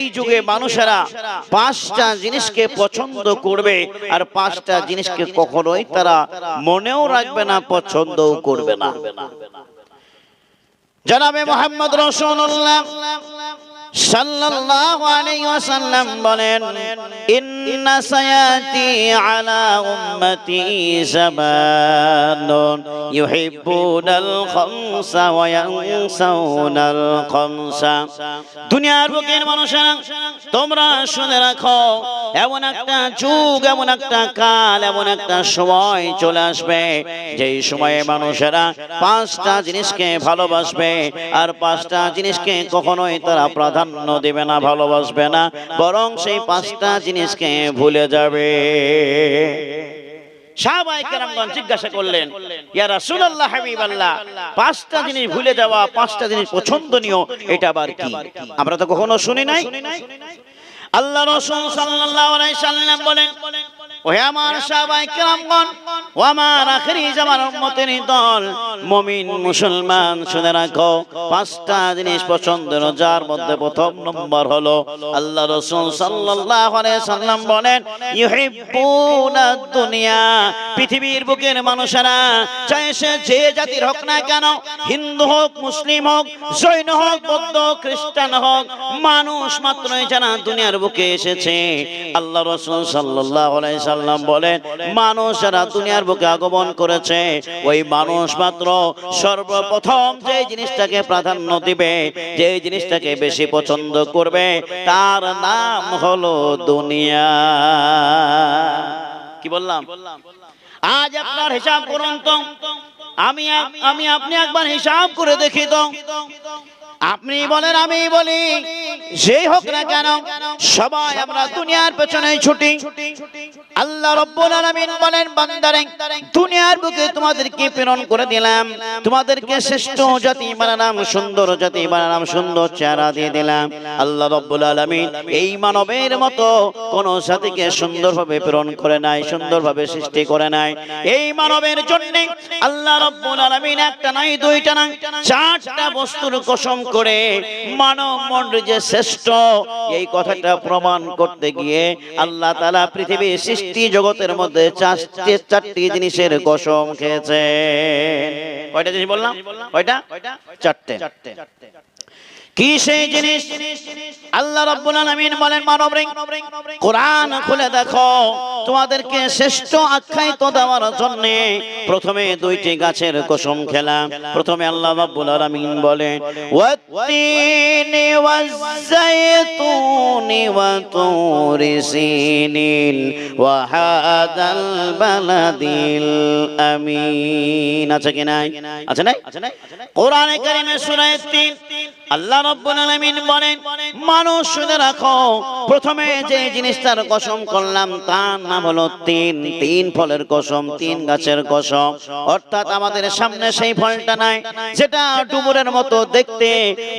যেই যুগে মানুষেরা পাঁচটা জিনিসকে পছন্দ করবে আর পাঁচটা জিনিসকে কখনোই তারা মনেও রাখবে না, পছন্দও করবে না। জনাবে মুহাম্মদ রাসূলুল্লাহ সাল্লাল্লাহু আলাইহি ওয়াসাল্লাম বলেন, ইন্না সায়াতি আলা উম্মতি জামানুন ইউহিব্বুনাল খামসা ওয়া ইয়ানসাউনাল খামসা। দুনিয়ার বুকের মানুষেরা তোমরা শুনে রাখো, এমন একটা যুগ, এমন একটা কাল, এমন একটা সময় চলে আসবে যেই সময়ে মানুষেরা পাঁচটা জিনিসকে ভালোবাসবে আর পাঁচটা জিনিসকে কখনোই তারা প্রাধান্য দেবে না, ভালোবাসবে না, বরং সেই পাঁচটা জিনিসকে ভুলে যাবে। সাহাবায়ে কেরামগণ জিজ্ঞাসা করলেন, ইয়া রাসূলুল্লাহ, হাবিবাল্লাহ, পাঁচটা জিনিস ভুলে যাওয়া, পাঁচটা জিনিস পছন্দনীয়, এটা আবার কি? আমরা তো কখনো শুনি নাই। আল্লাহ রাসূল সাল্লাল্লাহু আলাইহি সাল্লাম বলেন, ও আমার সাহাবায়ে কেরামগণ, ও আমার আখেরি জামানার উম্মতের দল, মুমিন মুসলমান, শুনে রাখো, পাঁচটা জিনিস পছন্দের, যার মধ্যে প্রথম নম্বর হলো আল্লাহ রাসূল সাল্লাল্লাহু আলাইহি সাল্লাম বলেন, ইউহিব্বুনাদ দুনিয়া। পৃথিবীর বুকের মানুষেরা, চাহে সে যে জাতির হোক না কেন, হিন্দু হোক, মুসলিম হোক, জৈন হোক, বৌদ্ধ, খ্রিস্টান হোক, মানুষ মাত্রই যারা দুনিয়ার বুকে এসেছে, আল্লাহ রাসূল সাল্লাল্লাহু আলাইহি সাল্লাম বলেন, মানুষ যারা দুনিয়ার বুকে আগমন করেছে, ওই মানুষ মাত্র সর্বপ্রথম যে জিনিসটাকে প্রাধান্য দিবে, যে জিনিসটাকে বেশি পছন্দ করবে, তার নাম হলো দুনিয়া। কি বললাম? আজ আপনার হিসাব করুন তো, আমি আপনি একবার হিসাব করে দেখি তো। আপনি বলেন, আমি বলি, যেই হোক না কেন, সবাই আমরা দুনিয়ার পেছনে ছুটি। আল্লাহ রাব্বুল আলামিন বলেন, বান্দারে, দুনিয়ার বুকে তোমাদেরকে প্রেরণ করে দিলাম, তোমাদেরকে শ্রেষ্ঠ জাতি বানালাম, সুন্দর জাতি বানালাম, সুন্দর চেহারা দিয়ে দিলাম। আল্লাহ রাব্বুল আলামিন এই মানবের মতো কোন জাতিকে সুন্দরভাবে প্রেরণ করে নাই, সুন্দরভাবে সৃষ্টি করে নাই। এই মানবের জন্য আল্লাহ রাব্বুল আলামিন একটা নাই, দুইটা না, চারটা বস্তুর কসম করে মানব মণ্ডলী যে শ্রেষ্ঠ, এই কথাটা প্রমাণ করতে গিয়ে আল্লাহ তাআলা পৃথিবীর সৃষ্টি জগতের মধ্যে চারটি জিনিসের কসম খেয়েছেন। কয়টা জিনিস বললাম? কয়টা? চারটে। কি সেই জিনিস? আল্লাহ রাব্বুল আলামিন বলেন, মানবরে, কোরআন খুলে দেখো, তোমাদেরকে শ্রেষ্ঠ আখ্যায়িত দেওয়ার জন্য প্রথমে দুইটি গাছের কসম খেলাম। প্রথমে আল্লাহ রাব্বুল আলামিন বলেন, ওয়াত-তিনি ওয়াজ-যায়তুনি ওয়া তুরি সিনিন ওয়া হাদাল বালাদিল আমিন। আছে কি নাই? আছে নাই? কোরআনে কারীমে সূরা ৩ আল্লাহ রাব্বুল আলামিন বলেন, মানুষ শুনে রাখো, প্রথমে যে জিনিসটার কসম করলাম তার নাম হলো তিন ফলের কসম, তিন গাছের কসম। অর্থাৎ আমাদের সামনে সেই ফলটা নাই, যেটা ডুমুরের মতো দেখতে,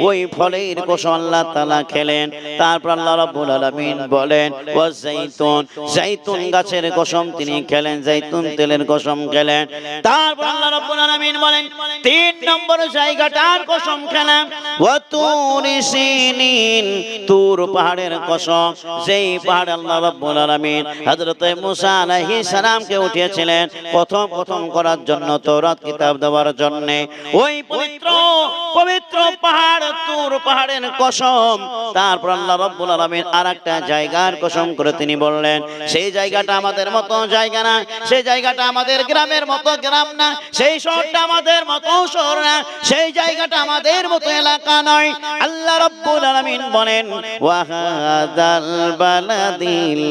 ওই ফলের কসম আল্লাহ তাআলা খেলেন। তারপর আল্লাহ রাব্বুল আলামিন বলেন, ওয়াজ যাইতুন, যাইতুন গাছের কসম তিনি খেলেন, যাইতুন তেলের কসম খেলেন। তারপর আল্লাহ রাব্বুল আলামিন বলেন, তিন নম্বর জায়গাটার কসম খেলাম, তুরি সিনিন, তুর পাহাড়ের কসম, যেই পাহাড় আল্লাহ রাব্বুল আলামিন হযরত মুসা আলাইহিস সালামকে উঠিয়েছিলেন প্রথম করার জন্য, তাওরাত কিতাব দেওয়ার জন্য। ওই পবিত্র পাহাড়, তুর পাহাড়ের কসম। তারপর আল্লাহ রাব্বুল আলামিন আরেকটা জায়গার কসম করে তিনি বললেন, সেই জায়গাটা আমাদের মতো জায়গা না, সেই জায়গাটা আমাদের গ্রামের মতো গ্রাম না, সেই শহরটা আমাদের মতো শহর না, সেই জায়গাটা আমাদের মতো এলাকা নয়। আল্লাহ রাব্বুল আলামিন বলেন, ওয়া হাদাল বালাদিল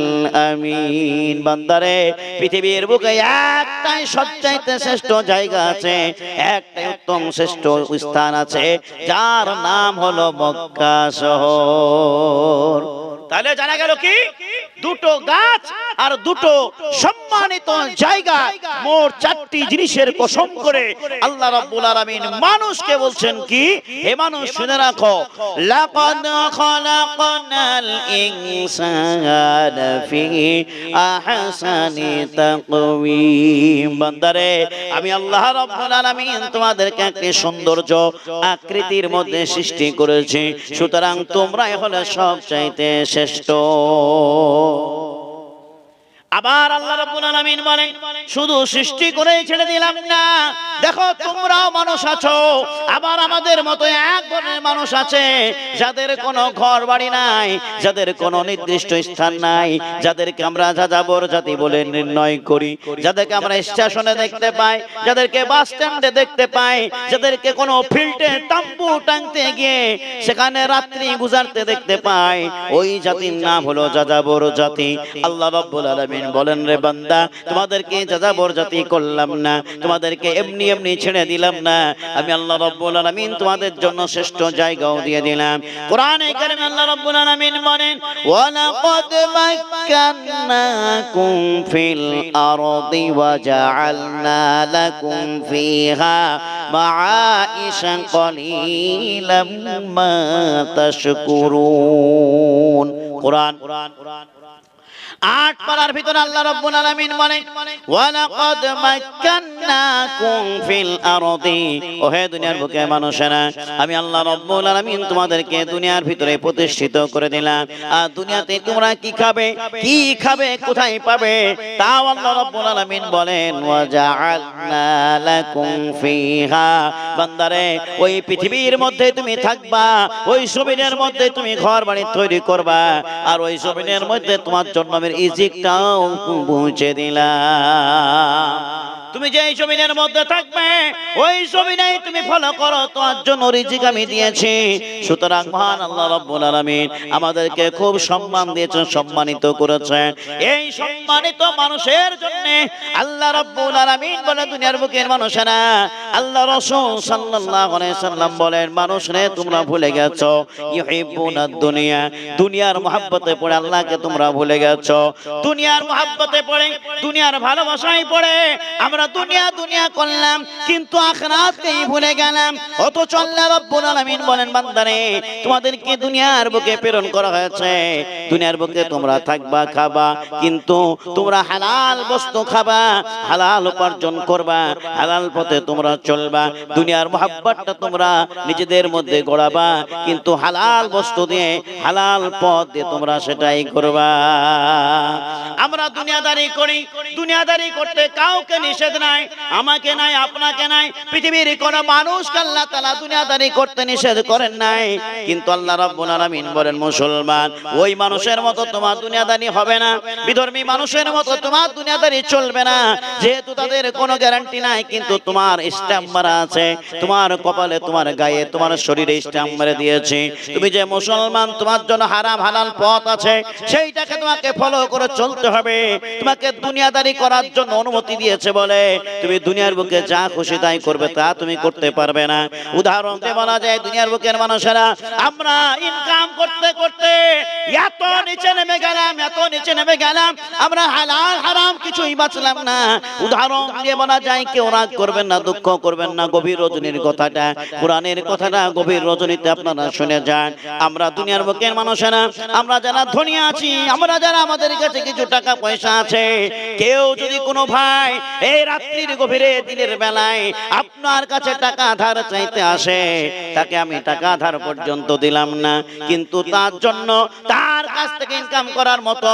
আমিন। বান্দারে, পৃথিবীর বুকে একটাই সবচাইতে শ্রেষ্ঠ জায়গা আছে, একটাই উত্তম শ্রেষ্ঠ স্থান আছে, যার নাম হলো মক্কা শহর। তাহলে জানা গেল কি, দুটো গাছ আর দুটো সম্মানিত জায়গা, মোট 4টি জিনিসের কসম করে আল্লাহ রাব্বুল আলামিন মানুষকে বলছেন কি, হে মানুষ শুনে রাখো, লাকাদ খালাকনাল ইনসানা ফি আহসানি তাকওয়িম। বান্দারে, আমি আল্লাহ রাব্বুল আলামিন তোমাদেরকে একটি সৌন্দর্য আকৃতির মধ্যে সৃষ্টি করেছি, সুতরাং তোমরাই হলে সবচাইতে শ্রেষ্ঠ। আবার আল্লাহ রাব্বুল আলামিন বলেন, শুধু সৃষ্টি করেই ছেড়ে দিলাম না, দেখো তোমরাও মানুষ আছো। আবার আমাদের মতো এক ধরনের মানুষ আছে যাদের কোনো ঘর বাড়ি নাই, যাদের কোনো নির্দিষ্ট স্থান নাই, যাদেরকে আমরা যাযাবর জাতি বলে নির্ণয় করি, যাদেরকে আমরা স্টেশনে দেখতে পাই, যাদেরকে বাস স্ট্যান্ডে দেখতে পাই, যাদেরকে কোনো ফিল্ডে তাম্বু টাঙতে গিয়ে সেখানে রাত্রি গুজারতে দেখতে পাই, ওই জাতির নাম হলো যাযাবর জাতি। আল্লাহ রাব্বুল আলামিন বলেন, রে বান্দা, তোমাদেরকে যাযাবর জাতি করলাম না, তোমাদেরকে এমনি এমনি ছেড়ে দিলাম না, আমি আল্লাহ রাব্বুল আলামিন তোমাদের জন্য শ্রেষ্ঠ জায়গাও দিয়ে দিলাম। কোরআনে কারিমে আল্লাহ রাব্বুল আলামিন বলেন, ওয়া লাকাদ মাক্কান্নাকুম ফিল আরদি ওয়া জাআলনা লাকুম ফিহা মাআইশা কলিলাম মা তাশকুরুন। কোরআন 8 পারার ভিতরে আল্লাহ রাব্বুল আলামিন বলেন, ওয়া লাকাদ মাক্কান্নাকুম ফিল আরদি, ও হে দুনিয়ার বুকে মানুষেরা, আমি আল্লাহ রাব্বুল আলামিন তোমাদেরকে দুনিয়ার ভিতরে প্রতিষ্ঠিত করে দিলাম। আর দুনিয়াতে তোমরা কি খাবে, কি খাবে, কোথায় পাবে, তাও আল্লাহ রাব্বুল আলামিন বলেন, ওয়া জাআলনা লাকুম ফিহা। বান্দারে, ওই পৃথিবীর মধ্যে তুমি থাকবা, ওই জমিনের মধ্যে তুমি ঘর বাড়ি তৈরি করবা, আর ওই জমিনের মধ্যে তোমার জন্য রিজিকটাও পৌঁছে দিলাম। তুমি যে জমিনের মধ্যে থাকবে, ওই জমিনেই তুমি ফলো করো, তোমার জন্য রিজিক আমি দিয়েছি। সুতরাং মহান আল্লাহ রাব্বুল আলামিন আমাদেরকে খুব সম্মান দিয়েছেন, সম্মানিত করেছেন। এই সম্মানিত মানুষের জন্য আল্লাহ রাব্বুল আলামিন বলে, দুনিয়ার বুকের মানুষেরা, আল্লাহ রাসূল সাল্লাল্লাহু আলাইহি সাল্লাম বলেন, মানুষ রে তোমরা ভুলে গেছো, ইউহিব্বুনাদ দুনিয়া, দুনিয়ার মহব্বতে পড়ে আল্লাহকে তোমরা ভুলে গেছো। দুনিয়ার মহব্বতে পড়ে, দুনিয়ার ভালোবাসায় পড়ে আমরা দুনিয়া দুনিয়া করলাম, কিন্তু আখিরাতকেই ভুলে গেলাম। অথচ আল্লাহ রাব্বুল আলামিন বলেন, বান্দারে, তোমাদেরকে দুনিয়ার বুকে প্রেরণ করা হয়েছে, দুনিয়ার বুকে তোমরা থাকবা, খাবা, কিন্তু তোমরা হালাল বস্তু খাবা, হালাল উপার্জন করবা, হালাল পথে তোমরা চলবা। দুনিয়ার মহব্বতটা তোমরা নিজেদের মধ্যে গড়াবা, কিন্তু হালাল বস্তু দিয়ে, হালাল পথ দিয়ে তোমরা সেটাই করবা। আমরা দুনিয়াদারি করি, দুনিয়াদারি করতে কাউকে নিষেধ নাই, আমাকে নাই, আপনাকে নাই, পৃথিবীর কোন মানুষকে আল্লাহ তাআলা দুনিয়াদারি করতে নিষেধ করেন নাই। কিন্তু আল্লাহ রাব্বুল আলামিন বলেন, মুসলমান, ওই মানুষের মতো তোমার দুনিয়াদারি হবে না, বিধর্মী মানুষের মতো তোমার দুনিয়াদারি চলবে না, যেহেতু তাদের কোনো গ্যারান্টি নাই, কিন্তু তোমার স্ট্যাম্প মারা আছে, তোমার কপালে, তোমার গায়ে, তোমার শরীরে স্ট্যাম্প মেরে দিয়েছি। তুমি যে মুসলমান, তোমার জন্য হারাম হালাল পথ আছে, সেইটাকে তোমাকে ফলো করে চলতে হবে। তোমাকে দুনিয়াদারি করার জন্য অনুমতি দিয়েছে বলে তুমি দুনিয়ার বুকে যা খুশি তাই করবে, তা তুমি করতে পারবে না। উদাহরণ দিয়ে বলা যায়, দুনিয়ার বুকের মানুষেরা আমরা ইনকাম করতে করতে এত নিচে নেমে গেলাম, এত নিচে নেমে গেলাম, আমরা হালাল হারাম কিছুই বাঁচলাম না। উদাহরণ দিয়ে বলা যায়, কেউ রাগ করবেন না, দুঃখ করবেন না, গভীর রজনীর কথাটা, কোরআনের কথাটা গভীর রজনীতে আপনারা শুনে যান। আমরা দুনিয়ার বুকের মানুষেরা, আমরা যারা ধনী আছি, আমরা যারা আমাদের কাছে কিছু টাকা পয়সা আছে, কেউ যদি কোনো ভাই এই রাত্রির গভীরে, দিনের বেলায় আপনার কাছে টাকা ধার চাইতে আসে, তাকে আমি টাকা ধার পর্যন্ত দিলাম না, কিন্তু তার জন্য তার কাছ থেকে ইনকাম করার মতো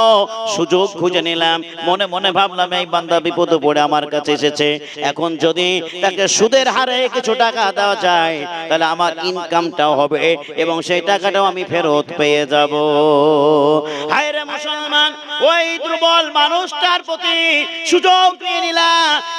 সুযোগ খুঁজে নিলাম। মনে মনে ভাবলাম, এই বান্দা বিপদে পড়ে আমার কাছে এসেছে, এখন যদি তাকে সুদের হারে কিছু টাকা দেওয়া যায়, তাহলে আমার ইনকামটাও হবে এবং সেই টাকাটাও আমি ফেরত পেয়ে যাব। হায় রে মুসলমান, ওই দুর্বল মানুষটার প্রতি সুযোগ নিয়ে নিলা,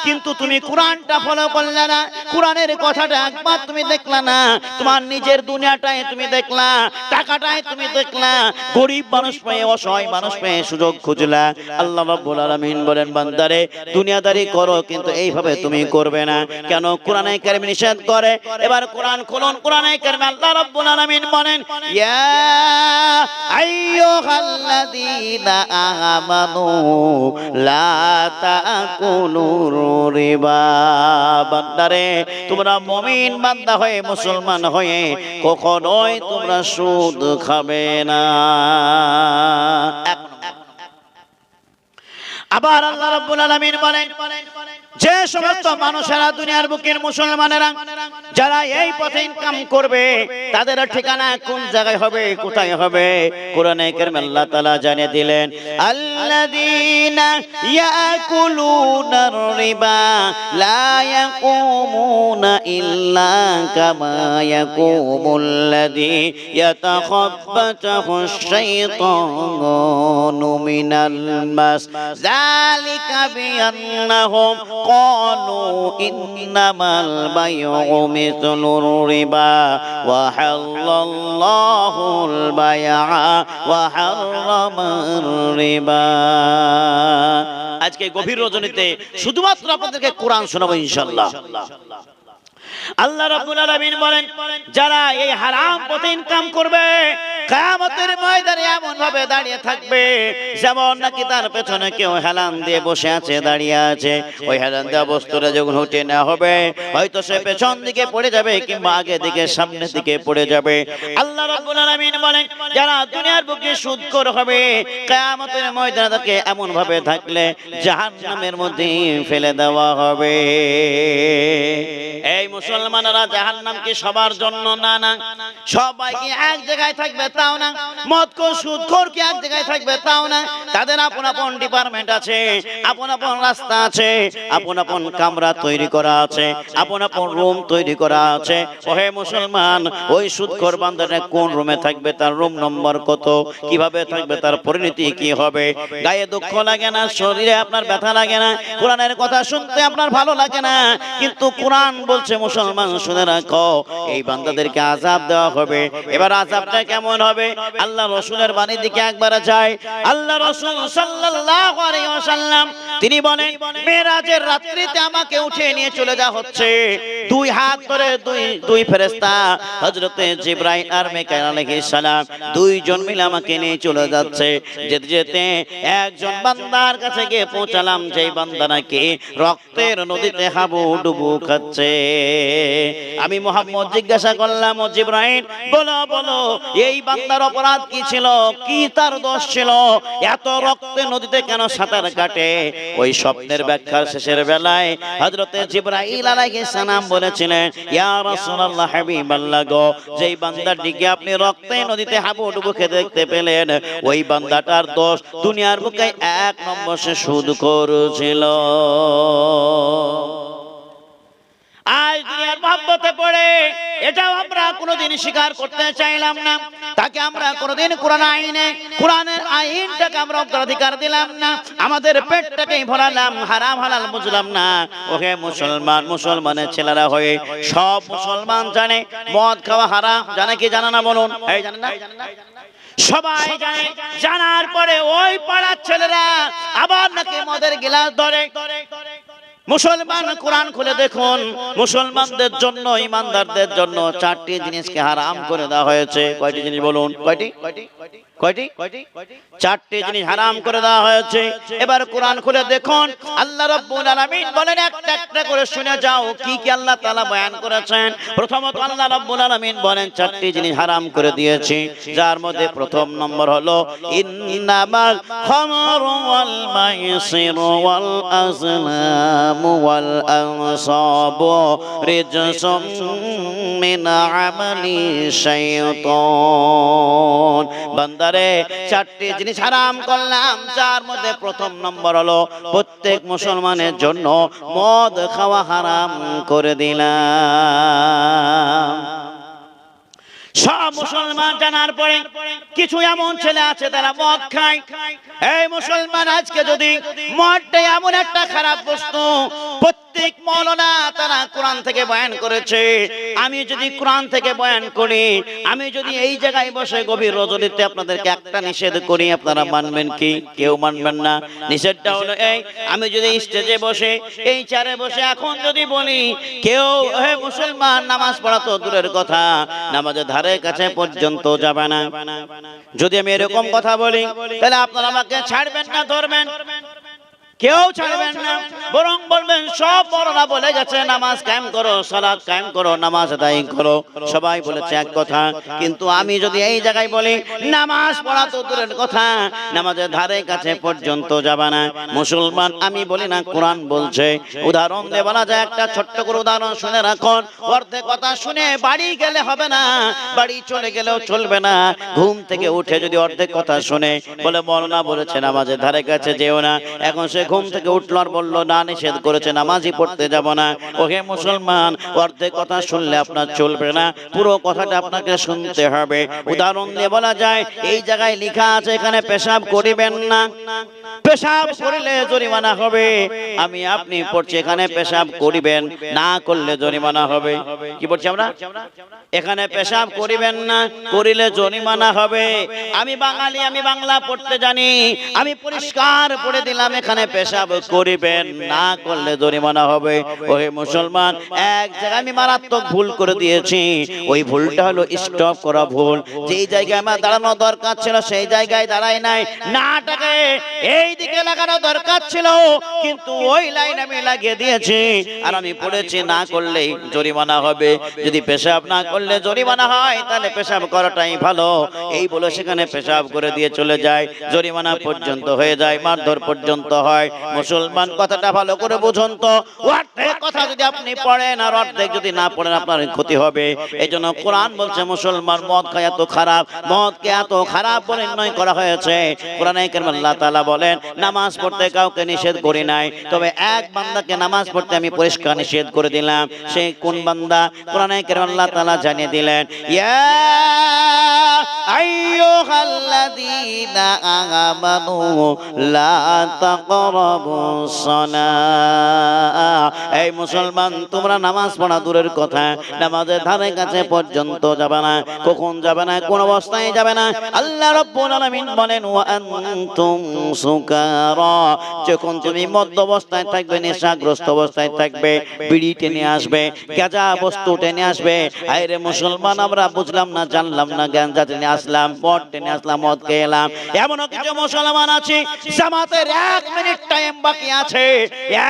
কিন্তু তুমি কোরআনটা ফলো করলে না, কোরআনের কথাটা একবার তুমি দেখলা না, তোমার নিজের দুনিয়াটাই তুমি দেখলা, টাকাটাই তুমি দেখলা, গরিব মানুষ পেয়ে, অসহায় মানুষ পেয়ে সুযোগ খুঁজলা। আল্লাহ রাব্বুল আলামিন বলেন, বান্দারে, দুনিয়াদারি করো, কিন্তু এইভাবে তুমি করবে না। কেন? কোরআনে কারীম নিষেধ করে। এবার কোরআন খুলুন, কোরআনে কারীমে আল্লাহ রাব্বুল আলামিন বলেন, ইয়া আইয়ুহা আইয়ুহাল্লাযীনা আমানু লা তাকুলুর রিবা। বান্দারে তোমরা মুমিন বান্দা হয়ে মুসলমান হয়ে কখনোই তোমরা সুদ খাবে না। আবার আল্লাহ রাব্বুল আলামিন বলেন, যে সমস্ত মানুষেরা দুনিয়ার বুকের মুসলমানেরা যারা এই পথে ইনকাম করবে তাদের ঠিকানা কোন জায়গায় হবে, কোথায় হবে? কোরআনে কারিমে আল্লাহ তাআলা জানিয়ে দিলেন, আল্লাযীনা ইয়াকুলুনার রিবা লা ইয়াকুমুনা ইল্লা কামা ইয়াকুমুল্লাযী ইয়াতাখাব্বাতাহুশ শাইতানু মিনাল মাস যালিকা বিআন্নাহুম قالوا إنما البيع مثل الربا وحل الله البيع وحرم الربا। আজকে গভীর রজনীতে শুধুমাত্র আপনাদেরকে কোরআন শোনাবো ইনশাআল্লাহ। আল্লাহ রাব্বুল আলামিন বলেন, যারা এই হারাম পথে ইনকাম করবে কিয়ামতের ময়দানে এমন ভাবে দাঁড়িয়ে থাকবে যেমন নাকি তার পেছনে কেউ হেলান দিয়ে বসে আছে, দাঁড়িয়ে আছে। ওই হেলান দেওয়া বস্তুটা যখন উঠে নেওয়া হবে হয়তো সে পেছন দিকে পড়ে যাবে কিংবা আগে দিকে সামনের দিকে পড়ে যাবে। আল্লাহ রাব্বুল আলামিন বলেন, যারা দুনিয়ার বুকে সুদখোর হবে কিয়ামতের ময়দানে তাকে এমন ভাবে থাকলে জাহান্নামের মধ্যে ফেলে দেওয়া হবে। এই মুসলমানরা জাহান্নাম কি সবার জন্য? না না। সবাই কি এক জায়গায় থাকবে? তাও না। মদখোর সুদখোর কি এক জায়গায় থাকবে? তাও না। তাদের আপন আপন ডিপার্টমেন্ট আছে, আপন আপন রাস্তা আছে, আপন আপন কামরা তৈরি করা আছে, আপন আপন রুম তৈরি করা আছে। ওহে মুসলমান, ওই সুদখোর বান্দাটা কোন রুমে থাকবে, তার রুম নম্বর কত, কিভাবে থাকবে, তার পরিণতি কি হবে? গায়ে দুঃখ লাগে না, শরীরে আপনার ব্যথা লাগে না, কোরআনের কথা শুনতে আপনার ভালো লাগে না, কিন্তু কোরআন বলছে মুসলমান শুনে রাখো, এই বান্দাদেরকে আযাব দেওয়া হবে। এবার আযাবটা কেমন হবে? আল্লাহ রাসূলের বাণীর দিকে একবার যায়। আল্লাহ রাসূল সাল্লাল্লাহু আলাইহি ওয়াসাল্লাম তিনি বলেন, মেরাজের রাত্রিতে আমাকে উঠিয়ে নিয়ে চলে যাওয়া হচ্ছে। দুই হাত ধরে দুই ফেরেশতা হযরতে জিবরাইল আর মিকাইল আলাইহিস সালাম দুইজন মিলে আমাকে নিয়ে চলে যাচ্ছে। যেতে যেতে একজন বান্দার কাছে গিয়ে পৌঁছালাম, যেই বান্দা নাকি রক্তের নদীতে হাবুডুবু খাচ্ছে। আমি মুহাম্মদ জিজ্ঞাসা করলাম, ও জিবরাইল বলো বলো, এই বান্দার অপরাধ কি ছিল, কি তার দোষ ছিল, এত রক্তের নদীতে কেন সাঁতার কাটে? ওই স্বপ্নের ব্যাখ্যার শেষের বেলায় হযরতে জিবরাইল আলাইহিস সালাম বলেছিলেন, ইয়া রাসূলুল্লাহ হাবিবাল্লাহ গো, যেই বান্দাটিকে আপনি রক্তের নদীতে হাবুডুবু খেতে দেখতে পেলেন, ওই বান্দাটার দোষ দুনিয়ার বুকে এক নম্বর সে সুদখোর ছিল। আজ দুনিয়ার মহব্বতে পড়ে এটাও আমরা কোনোদিন স্বীকার করতে চাইলাম না, তাকে আমরা কোনোদিন কোরআনের আইনটাকে আমরা অগ্রাধিকার দিলাম না, আমাদের পেটটাকেই ভরালাম, হারাম হালাল বুঝলাম না। ওহে মুসলমান, মুসলমানের ছেলেরা হয়ে সব মুসলমান জানে মদ খাওয়া হারাম, জানে কি জানে না বলুন? এই জানে না? সবাই জানে, জানার পরে ওই পাড়ার ছেলেরা আবার নাকি মদের গিলাস ধরে। মুসলমান কোরআন খুলে দেখুন, মুসলমানদের জন্য, ইমানদারদের জন্য চারটি জিনিসকে হারাম করে দেওয়া হয়েছে। কয়টি জিনিস বলুন? কয়টি? চারটি জিনিস হারাম করে দেওয়া হয়েছে। এবার কোরআন খুলে দেখুন, আল্লাহ রাব্বুল আলামিন বলেন, একটা একটা করে শুনে যাও কি কি আল্লাহ তাআলা বয়ান করেছেন। প্রথমত আল্লাহ রাব্বুল আলামিন বলেন চারটি জিনিস হারাম করে দিয়েছি, যার মধ্যে প্রথম নম্বর হলো ইন্নামাল খামরু ওয়াল মাইসিরু ওয়াল আজলামু ওয়াল আনসাবু রিজসুম মিন আমালি শাইতান। বান্দারে চারটি জিনিস হারাম করলাম, যার মধ্যে প্রথম নম্বর হলো প্রত্যেক মুসলমানের জন্য মদ খাওয়া হারাম করে দিলাম। সব মুসলমান জানার পরে কিছু এমন ছেলে আছে তারা মদ খায়। এই মুসলমান, আজকে যদি মদটা এমন একটা খারাপ বস্তু, প্রত্যেক মাওলানা তারা কোরআন থেকে বয়ান করেছে। আমি যদি কোরআন থেকে বয়ান করি, আমি যদি এই জায়গায় বসে গভীর রজনীতে আপনাদেরকে একটা নিষেধ করি, আপনারা মানবেন কি? কেউ মানবেন না। নিষেধটা হলো এই, আমি যদি স্টেজে বসে এই চেয়ারে বসে এখন যদি বলি কেউ হে মুসলমান নামাজ পড়া তো দূরের কথা, নামাজের ধারে কাছে পর্যন্ত যাবে না, যদি আমি এরকম কথা বলি তাহলে আপনারা আমাকে ছাড়বেন না, ধরবেন? কেউ ছাড়বেন না, বরং বলবেন সব বড়রা বলে গেছে নামাজ কায়েম করো, সালাত কায়েম করো, নামাজ আদায় করো, সবাই বলেছে এক কথা। কিন্তু আমি যদি এই জায়গায় বলি নামাজ পড়া তো দূরের কথা, নামাজের ধারে কাছে পর্যন্ত যাবে না, মুসলমান আমি বলি না, কোরআন বলছে। উদাহরণ দিয়ে বলা যায়, একটা ছোট্ট করে উদাহরণ শুনে রাখুন। অর্ধেক কথা শুনে বাড়ি গেলে হবে না, বাড়ি চলে গেলেও চলবে না। ঘুম থেকে উঠে যদি অর্ধেক কথা শুনে বলে মাওলানা বলেছে নামাজের ধারে কাছে যেও না, এখন সে ঘুম থেকে উঠলো আর বললো না নিষেধ করেছে নামাজই পড়তে যাব না, ওহে মুসলমান অর্ধেক কথা শুনলে আপনার চলবে না, পুরো কথাটা আপনাকে শুনতে হবে। উদাহরণ দিয়ে বলা যায়, এই জায়গায় লেখা আছে এখানে পেশাব করিবেন না, পেশাব করিলে জরিমানা হবে। আমি আপনি পড়ছি এখানে পেশাব করিবেন, না করলে জরিমানা হবে। কি বলছি আমরা? এখানে পেশাব করিবেন না, করিলে জরিমানা হবে। আমি বাঙালি, আমি বাংলা পড়তে জানি, আমি পরিষ্কার পড়ে দিলাম এখানে পেশাব করিবেন, না করলে জরিমানা হবে। ওহে মুসলমান, এক জায়গায় আমি মারাত্মক ভুল করে দিয়েছি। ওই ভুলটা হলো স্টপ করা ভুল। যেই জায়গায় আমার দাঁড়ানো দরকার ছিল সেই জায়গায় দাঁড়াই নাই, নাটাকে এই দিকে লাগানো দরকার ছিল কিন্তু ওই লাইন আমি লাগিয়ে দিয়েছি। আর আমি পড়েছি না করলেই জরিমানা হবে। যদি পেশাব না করলে জরিমানা হয় তাহলে পেশাব করাটাই ভালো। এই বলে সেখানে পেশাব করে দিয়ে চলে যায়, জরিমানা পর্যন্ত হয়ে যায়, মারধর পর্যন্ত হয়। মুসলমান কথাটা ভালো করে বুঝুন তো, অর্ধেক কথা যদি আপনি পড়েন আর অর্ধেক যদি না পড়েন আপনার ক্ষতি হবে। এই জন্য কোরআন বলছে মুসলমান মদ খায় এত খারাপ, মদকে এত খারাপ বলে নির্ণয় করা হয়েছে। কোরআনে কারিমে আল্লাহ তাআলা বলেন নামাজ পড়তে কাউকে নিষেধ করি নাই, তবে এক বান্দাকে নামাজ পড়তে আমি পরিষ্কার নিষেধ করে দিলাম। সে কোন বান্দা? কোরআনে কারিমে আল্লাহ তাআলা জানিয়ে দিলেন, ইয়া আইয়ুহাল্লাযীনা আমানু লা তাকরাবুস সালাহ। এই মুসলমান তোমরা নামাজ পড়া দূরের কথা, নামাজের ধারে কাছে পর্যন্ত যাবে না। কখন যাবে না? কোন অবস্থায় যাবে না? আল্লাহ রাব্বুল আলামিন বলেন ওয়া আনতুম সুকারা, যখন তুমি মদ্য অবস্থায় থাকবে, নেশাগ্রস্ত অবস্থায় থাকবে, বিড়ি টেনে আসবে, গাঁজা বস্তু টেনে আসবে। আরে মুসলমান আমরা বুঝলাম না, জানলাম না, গাঁজা টেনে আসলাম, মদ টেনে আসলাম, মদ খেয়ে এলাম। এমনও কিছু মুসলমান আছে জামাতের 1 মিনিট টাইম বাকি আছে,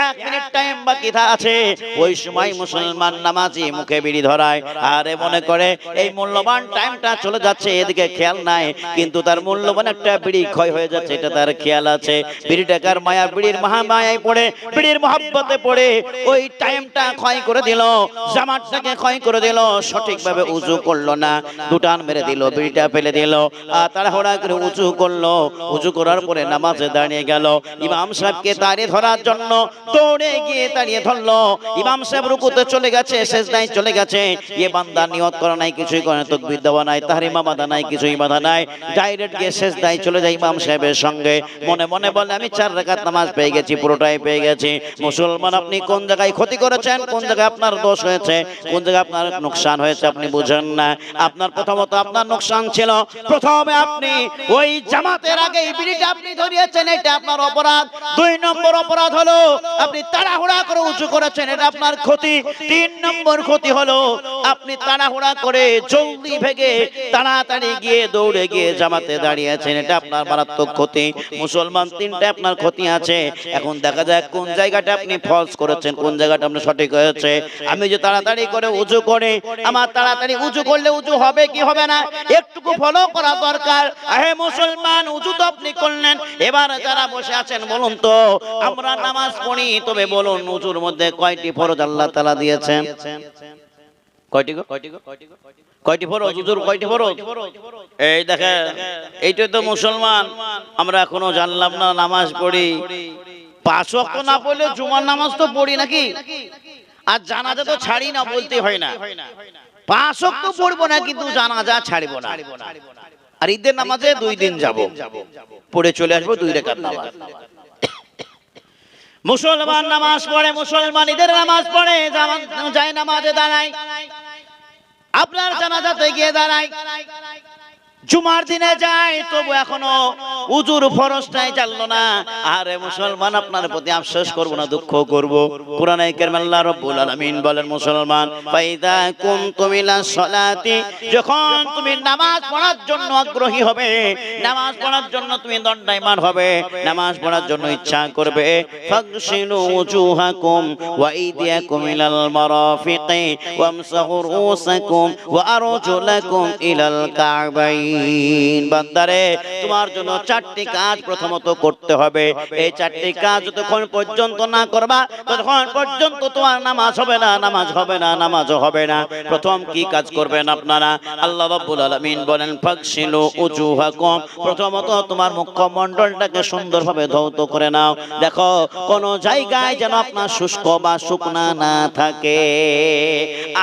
1 মিনিট টাইম বাকি আছে, ওই সময় মুসলমান নামাজি মুখে বিড়ি ধরায়। আরে মনে করে এই মূল্যবান টাইমটা চলে যাচ্ছে, এদিকে খেয়াল নাই, কিন্তু তার মূল্যবান একটা বিড়ি ক্ষয় হয়ে যাচ্ছে, এটা তার খেয়াল আছে। বিড়ি টাকার মায়া, বিড়ির মহামায়ায় পড়ে, বিড়ির মহব্বতে পড়ে ওই টাইমটা ক্ষয় করে দিল, জামাতটাকে ক্ষয় করে দিল, সঠিকভাবে উযু করলো না, দুটান মেরে দিল, বিড়িটা ফেলে দিল, আর তাড়াহুড়া করে উযু করলো। উযু করার পরে নামাজে দাঁড়িয়ে গেল, ইমাম সাহেবকে দাঁড়িয়ে ধরার জন্য দৌড়ে গিয়ে দাঁড়িয়ে ধরলো। ইমাম সাহেব রুকুতে চলে গেছে, সেজদায় চলে গেছে, এ বান্দা নিয়ত করা নাই, কিছুই করে না, তাকবীর দেওয়া নাই, তাহরিমা বাঁধা নাই, কিছুই বাঁধা নাই, ডাইরেক্ট গিয়ে সেজদায় চলে যায় ইমাম সাহেবের সঙ্গে। মনে মনে বলে আমি 4 রাকাত নামাজ পেয়ে গেছি, পুরোটাই পেয়ে গেছি। মুসলমান আপনি কোন জায়গায় ক্ষতি করেছেন, কোন জায়গায় আপনার দোষ হয়েছে, কোন জায়গায় আপনার লোকসান হয়েছে আপনি বুঝেন না। আপনার প্রথমত আপনার লোকসান ছিল, প্রথমে আপনি ওই জামাতের আগে এই বিড়িটা আপনি ধরিয়েছেন, এটা আপনার অপরাধ। 2 নম্বর অপরাধ হলো আপনি তাড়াহুড়া করে উঁচু করেছেন, এটা আপনার ক্ষতি। 3 নম্বর ক্ষতি হলো আপনি তাড়াহুড়া করে জলদি ভেগে তাড়াতাড়ি গিয়ে দৌড়ে গিয়ে জামাতে দাঁড়িয়েছেন, এটা আপনার মারাত্মক ক্ষতি। মুসলমান 3টা আপনার ক্ষতি আছে। এখন দেখা যায় কোন জায়গাটা আপনি ফলস করেছেন, কোন জায়গাটা আপনার সঠিক হয়েছে। আমি যে তাড়াতাড়ি করে উঁচু করে, আমার তাড়াতাড়ি উঁচু করলে উঁচু হবে কি হবে না একটুকু ফলো করা দরকার। হে মুসলমান, উঁচু তো আপনি করলেন, এবার যারা বসে আছেন বলুন তো আমরা নামাজ পড়ি, তবে বলুন উঁচুর মধ্যে কয়টি ফরজ আল্লাহ তাআলা দিয়েছেন? কয়টি ফরজ? উযুর কয়টি ফরজ? এই দেখেন, এইটাই তো মুসলমান আমরা এখনো জানলাম না। নামাজ পড়ি 5 ওয়াক্ত না পড়লে জুমার নামাজ তো পড়ি নাকি, আর জানাজা তো ছাড়ি না, বলতে হয় না। 5 ওয়াক্ত পড়বো না কিন্তু জানাজা ছাড়ব না। আর ঈদের নামাজে 2 দিন যাব, পড়ে চলে আসবো 2 রাকাত নামাজ। মুসলমান নামাজ পড়ে, মুসলমান ঈদের নামাজ পড়ে, যায় নামাজে দাঁড়ায়, আপনার জানাজাতে গিয়ে দাঁড়ায়, জুমার দিনে যায়, তবু এখনো উজুর ফরজটাই জানলো না। আরে মুসলমান, আপনার প্রতি আফসোস করব না, দুঃখ করব? কোরআনে কারিমে আল্লাহ রাব্বুল আলামিন বলেন, মুসলমান ফাইদা কুনতুম ইলা সলাতি, যখন তুমি নামাজ পড়ার জন্য আগ্রহী হবে, নামাজ পড়ার জন্য তুমি দণ্ডায়মান হবে, নামাজ পড়ার জন্য ইচ্ছা করবে, ফাগসিলু উজুহাকুম ওয়া আইদিয়াকুম ইলাল মারাফিকি ওয়ামসাহু রুসাকুম ওয়া আরজুলাকুম ইলাল কাবাইন। বান্দারে, তোমার জন্য চারটি কাজ প্রথমত করতে হবে। এই চারটি কাজ যতক্ষণ পর্যন্ত না করবা, ততক্ষণ পর্যন্ত তোমার নামাজ হবে না, নামাজ হবে না, নামাজ হবে না। প্রথম কি কাজ করবেন আপনারা? আল্লাহ রাব্বুল আলামিন বলেন, ফাগসিলু উজুহাকুম, প্রথমত তোমার মুখমণ্ডলটাকে সুন্দরভাবে ধৌত করে নাও। দেখো কোন জায়গায় যেন আপনার শুষ্ক বা শুকনা না থাকে।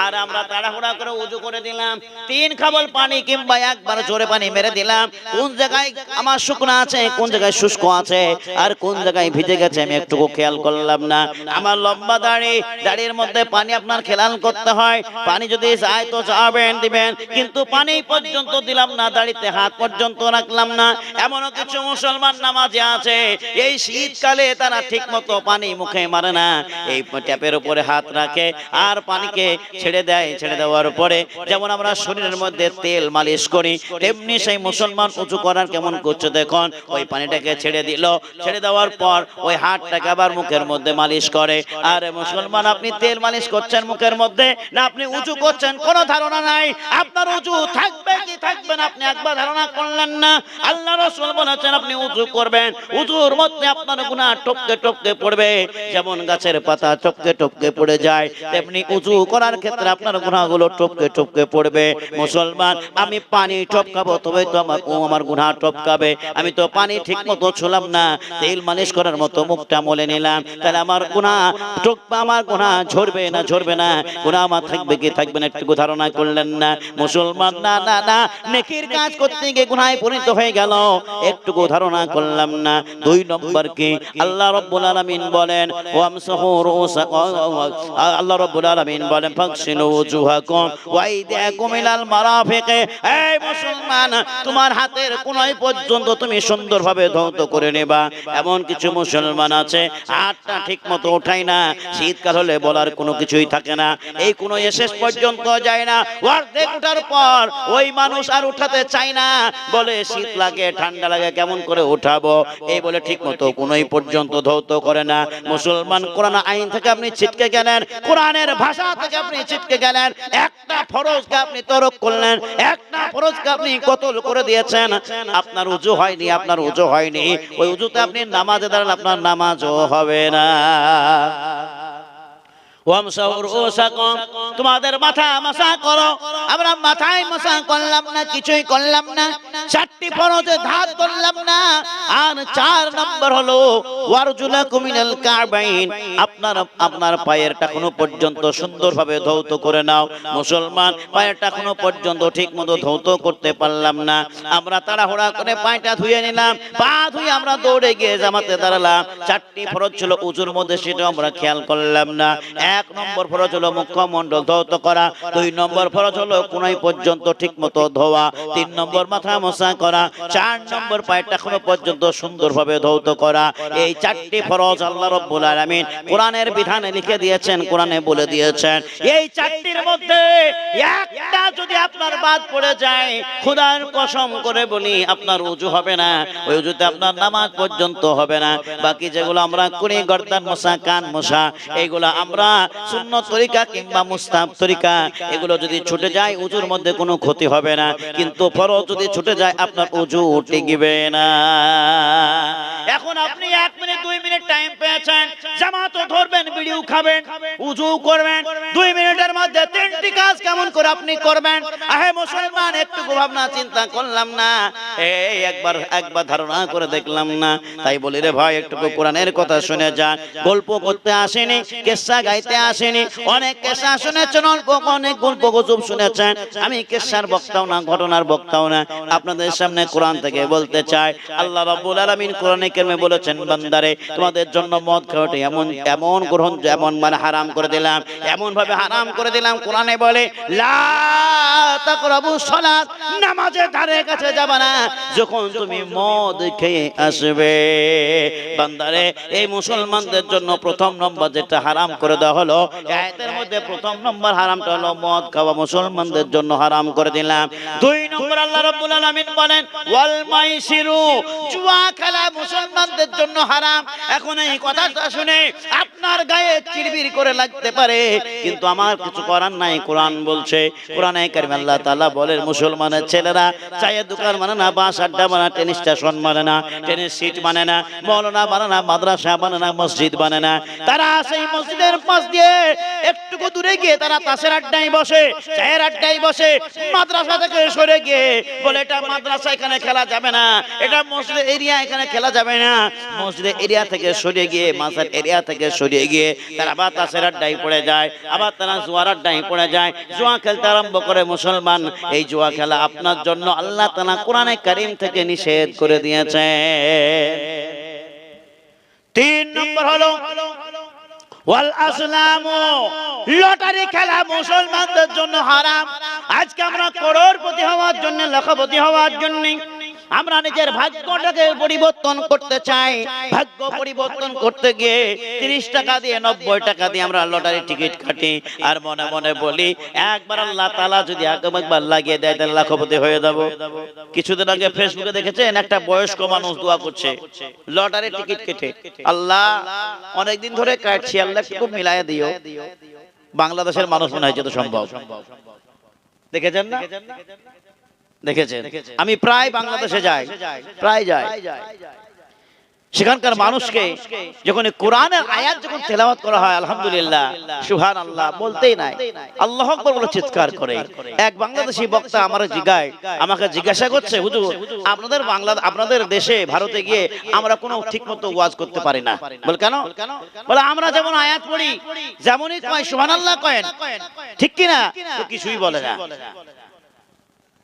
আর আমরা তাড়াহুড়া করে উজু করে দিলাম, 3 খাবল পানি কিংবা একবার জোরে পানি মেরে দিলাম, কোন জায়গায় আমার শুকনা আছে, কোন জায়গায় শুষ্ক আছে, আর কোন জায়গায় ভিজে গেছে আমি একটুকু খেয়াল করলাম না। আমার লম্বা দাড়ি, দাড়ির মধ্যে পানি আপনার খেয়াল করতে হয়। পানি যদি যায় তো যাবেন, দিবেন, কিন্তু পানি পর্যন্ত দিলাম না, দাড়িতে হাত পর্যন্ত রাখলাম না। এমনও কিছু মুসলমান নামাজে আছে, এই শীতকালে তারা ঠিক মতো পানি মুখে মারে না, এই ট্যাপের উপরে হাত রাখে আর পানিকে ছেড়ে দেয়। ছেড়ে দেওয়ার পরে যেমন আমরা শরীরের মধ্যে তেল মালিশ করি, তেমনি সেই মুসলমান উঁচু করার কেমন করছে দেখুন, ওই পানিটাকে ছেড়ে দিল, ছেড়ে দেওয়ার পর ওই হাতটাকে আবার মুখের মধ্যে মালিশ করে। আরে মুসলমান, আপনি তেল মালিশ করছেন মুখের মধ্যে, না আপনি উঁচু করছেন কোনো ধারণা নাই। আপনার উঁচু থাকবে কি থাকবে না আপনি একবার ধারণা করলেন না। আল্লাহ রাসূল বলেছেন আপনি উঁচু করবেন, উঁচুর মধ্যে আপনার গুনাহ টপকে টপকে পড়বে। যেমন গাছের পাতা টপকে টপকে পড়ে যায়, তেমনি উঁচু করার ক্ষেত্রে আপনার গুনাহগুলো টপকে টপকে পড়বে। মুসলমান, আমি পানি টপকাবো তবে তো আমার গুনাহ টপকাবে। আমি তো পানি ঠিক মতো ছুলাম না, তেল মালিশ করার মতো মুখটা মলে নিলাম, তাহলে আমার গুনাহ টপকা, আমার গুনাহ ঝরবে না, ঝরবে না, গুনাহ আমার থাকবে কি থাকবে না একটু ধারণা করলেন না। মুসলমান, না না না, নেকির কাজ করতে গিয়ে গুনাহে পরিণত হয়ে গেল, একটু ধারণা করলাম না। 2 নম্বর কি? আল্লাহ রাব্বুল আলামিন বলেন, ওয়ামসাহু রুসাকুম, আল্লাহ রাব্বুল আলামিন বলেন, ফাগসিলু উজুহাকুম ওয়া আইদিয়াকুম ইলাল মারাফিকি। এই মুসলমান, তোমার হাতের কোণাই পর্যন্ত তুমি সুন্দরভাবে ধৌত করে নেবা। এমন কিছু মুসলমান আছে হাতটা ঠিক মতো ওঠায় না, শীতকাল হলে বলার কোনো কিছুই থাকে না, এই কোনো শেষ পর্যন্ত যায় না, অর্ধেক ওঠার পর ওই মানুষ আর উঠাতে চায় না, বলে শীত লাগে, ঠান্ডা লাগে, কেমন করে উঠাবো, এই বলে ঠিক মতো কোনোই পর্যন্ত ধৌত করে না। মুসলমান, কোরআন আইন থেকে আপনি ছিটকে গেলেন, কোরআনের ভাষা থেকে আপনি ছিটকে গেলেন, একটা ফরজকে আপনি তরক করলেন, একটা ফরজকে আপনি কতল করে দিয়েছেন। আপনার উজু হয়নি, আপনার উজু হয়নি, ওই উজুতে আপনি নামাজে দাঁড়ান, আপনার নামাজও হবে না। তোমাদের মাথা মাসা করো, আমরা মাথায় মাসা করলাম না, কিছুই করলাম না, 4টি ফরজে ধাত করলাম না। আর 4 নম্বর হলো ওয়ারজুলাকুম মিনাল কাবাইন, আপনার পায়ের টাকনো পর্যন্ত সুন্দরভাবে ধৌত করে নাও। মুসলমান, পায়ের টাকনো পর্যন্ত ঠিকমতো ধৌত করতে পারলাম না, আমরা তাড়াহুড়া করে পায়টা ধুয়ে নিলাম, পা ধুয়ে আমরা দৌড়ে গিয়ে জামাতে দাঁড়ালাম। 4টি ফরজ ছিল উজুর মধ্যে, সেটা আমরা খেয়াল করলাম না। 1 নম্বর ফরজ হলো মুখমণ্ডল ধৌত করা, 2 নম্বর ফরজ হলো কোনাই পর্যন্ত ঠিকমতো ধোয়া, 3 নম্বর মাথা মোছা করা, 4 নম্বর পায়ের টাকনো পর্যন্ত সুন্দরভাবে ধৌত করা। এই 4টি ফরজ আল্লাহ রাব্বুল আলামিন কোরআনের বিধানে লিখে দিয়েছেন, কোরআনে বলে দিয়েছেন। এই 4টির মধ্যে একটা যদি আপনার বাদ পড়ে যায়, খোদার কসম করে বলি আপনার উজু হবে না, ওই উজুতে আপনার নামাজ পর্যন্ত হবে না। বাকি যেগুলো আমরা করি, গর্দান মোছা, কান মোছা, এইগুলো আমরা সুন্নত তরিকা কিংবা মুস্তাহাব তরিকা, এগুলো যদি ছুটে যায় উজুর মধ্যে কোনো ক্ষতি হবে না, কিন্তু ফরজ যদি ছুটে যায় আপনার উজু টিকবে না। এখন আপনি 1 মিনিট 2 মিনিট টাইম পেয়েছেন, জামাত ধরবেন, বিড়িও খাবেন, উজু করবেন, 2 মিনিটের মধ্যে 3টি কাজ কেমন করে আপনি করবেন? আহে মুসলমান, একটু ভাবনা চিন্তা করলাম না, এই একবার ধারণা করে দেখলাম না। তাই বলি রে ভাই, একটু কোরআনের কথা শুনে যান। গল্প করতে আসেনি, কেসা গাইতে আসেনি, অনেক কেসা শুনেছেন, অনেক গল্প গজব শুনেছেন। আমি কেসার বক্তাও না, ঘটনার বক্তাও না, আপনাদের সামনে কোরআন থেকে বলতে চাই। আল্লাহ রাব্বুল আলামিন কোরআনে কারিমে বলেছেন, বান্দা বান্দারে তোমাদের জন্য মদ খাওয়াটা এমন এমন গ্রহণ যেমন মানে হারাম করে দিলাম, এমন ভাবে হারাম করে দিলাম। কোরআনে বলে লা তাকরাবুস সালাত, নামাজের ধারে কাছে যাবে না যখন তুমি মদ খেয়ে আসবে। বান্দারে এই মুসলমানদের জন্য প্রথম নম্বর যেটা হারাম করে দেওয়া হলো, আয়াতের মধ্যে প্রথম নম্বর হারামটা হলো মদ খাওয়া, মুসলমানদের জন্য হারাম করে দিলাম। দুই নম্বর আল্লাহ রাব্বুল আলামিন বলেন ওয়াল মাইসিরু, জুয়া খেলা মুসলমানদের জন্য হারাম। এখন এই কথাটা শুনে আপনার গায়ে চিরবির করে লাগতে পারে, কিন্তু আমার কিছু করার নাই। কোরআন বলছে, কোরআনে কারিমে আল্লাহ তাআলা বলেন মুসলমানের ছেলেরা চায়ের দোকান মানে না, বাস আড্ডা মানে না, টেনিস স্টেশন মানে না, টেনিস সিট মানে না, মৌলানা মানে না, মাদ্রাসা মানে না, মসজিদ মানে না, তারা সেই মসজিদের পাশ দিয়ে একটু দূরে গিয়ে তারা তাসের আড্ডায় বসে, চায়ের আড্ডায় বসে। মাদ্রাসা থেকে সরে গিয়ে বলে এটা মাদ্রাসা, এখানে খেলা যাবে না, এটা মসজিদের এরিয়া, এখানে খেলা যাবে না। মসজিদের এরিয়া থেকে সরে গিয়ে, মাসার এরিয়া থেকে সরে গিয়ে তারা আবার তাসের আড্ডায় পড়ে যায়, আবার তারা জুয়ার আড্ডায় পড়ে যায়, জুয়া খেলতে আরম্ভ করে। মুসলমান, এই জুয়া খেলা আপনার জন্য আল্লাহ তাআলা কোরআনে কারীম থেকে নিষেধ করে দিয়েছে। তিন নম্বর হলো ওয়াল আসলামু, লটারি খেলা মুসলমানদের জন্য হারাম। আজকে আমরা করোড়পতি হওয়ার জন্য, লক্ষপতি হওয়ার জন্য আমরা নিজের ভাগ্যটাকে পরিবর্তন করতে চাই। ভাগ্য পরিবর্তন করতে গিয়ে 30 টাকা দিয়ে, 90 টাকা দিয়ে আমরা লটারি টিকিট কাটি, আর মনে মনে বলি একবার আল্লাহ তাআলা যদি একবার লাগিয়ে দেয় তাহলে লাখপতি হয়ে যাব। কিছুদিন আগে ফেসবুকে দেখেছেন একটা বয়স্ক মানুষ দোয়া করছে লটারি টিকিট কেটে, আল্লাহ অনেকদিন ধরে কাটছি, আল্লাহ একটু মিলাইয়া দিও। বাংলাদেশের মানুষ মনে হয় যত সম্ভব দেখেছেন না? দেখেছেন? আমি প্রায় বাংলাদেশে যাই, প্রায় যাই। সেখানকার মানুষকে যখন কোরআনের আয়াত যখন তেলাওয়াত করা হয়, আলহামদুলিল্লাহ সুবহানাল্লাহ বলতেই নাই, আল্লাহু আকবার বলে চিৎকার করে। এক বাংলাদেশি বক্তা আমাকে জিজ্ঞাসা করছে, হুজুর আপনাদের দেশে ভারতে গিয়ে আমরা কোনো ঠিকমতো ওয়াজ করতে পারি না। বল কেন? বলে আমরা যেমন আয়াত পড়ি, যেমনই কয় সুবহানাল্লাহ কয়েন, ঠিক কি না? তো কিছুই বলে না।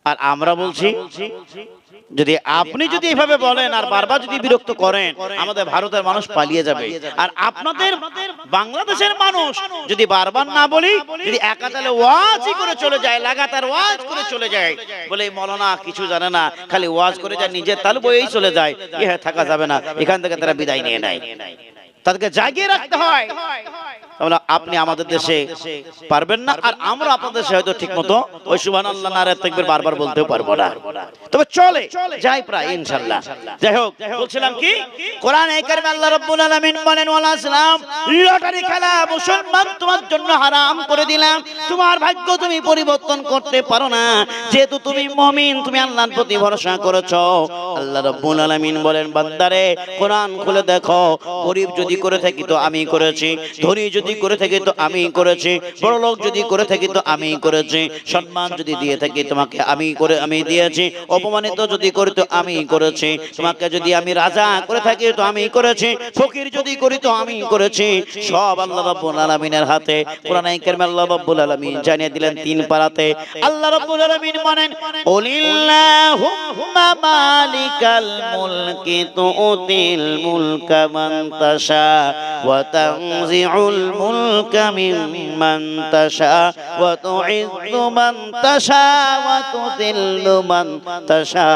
আর আমরা বলছি যদি আপনি যদি এইভাবে বলেন আর বারবার যদি বিরক্ত করেন, আমাদের ভারতের মানুষ পালিয়ে যাবে। আর আপনাদের বাংলাদেশের মানুষ যদি বারবার না বলি, যদি একাতালে ওয়াজই করে চলে যায়, লাগাতার ওয়াজ করে চলে যায়, বলে এই মৌলানা কিছু জানে না, খালি ওয়াজ করে যায়, নিজের তাল বইয়েই চলে যায়, থাকা যাবে না, এখান থেকে তারা বিদায় নিয়ে নেয়। তাদেরকে জাগিয়ে রাখতে হয়। আপনি আমাদের দেশে পারবেন না, আর আমরা আপনাদের দেশে হয়তো ঠিক মতো ওই সুবহানাল্লাহ নারে তাকবীর বারবার বলতেও পারবো না, তবে চলে যাই প্রায় ইনশাআল্লাহ। যাই হোক, বলছিলাম কি, কোরআনে কারিমে আল্লাহ রাব্বুল আলামিন বলেন ওয়াল আসলাম, লটারি খেলা মুসলমান তোমার জন্য হারাম করে দিলাম। তোমার ভাগ্য তুমি পরিবর্তন করতে পারো না, যেহেতু তুমি মুমিন, তুমি আল্লাহর প্রতি ভরসা করেছো। আল্লাহ রাব্বুল আলামিন বলেন বান্দারে কোরআন খুলে দেখো, গরীব যদি করে থাকি তো আমি করেছি, ধনী যদি করে থাকি তো আমি করেছি, বড় লোক যদি করে থাকি তো আমি করেছি, সম্মান যদি দিয়ে থাকি তোমাকে আমি দিয়েছি, অপমানিত যদি করি তো আমি করেছি, তোমাকে যদি আমি রাজা করে থাকি তো আমি করেছি, ফকির যদি করি তো আমি করেছি। সব আল্লাহ রাব্বুল আলামিনের হাতে। কোরআনে কারিমে আল্লাহ রাব্বুল আলামিন জানিয়ে দিলেন 3 পারাতে। আল্লাহ রাব্বুল আলামিন বলেন কুলিল্লাহুম্মা মালিকাল মুলকি তুতিল মুলকা মান তাশা ওয়া তানজিউল মুলকা মিম্মান তাশা ওয়া তুইজ্জু মান তাশা ওয়া তুযিল্লু মান তাশা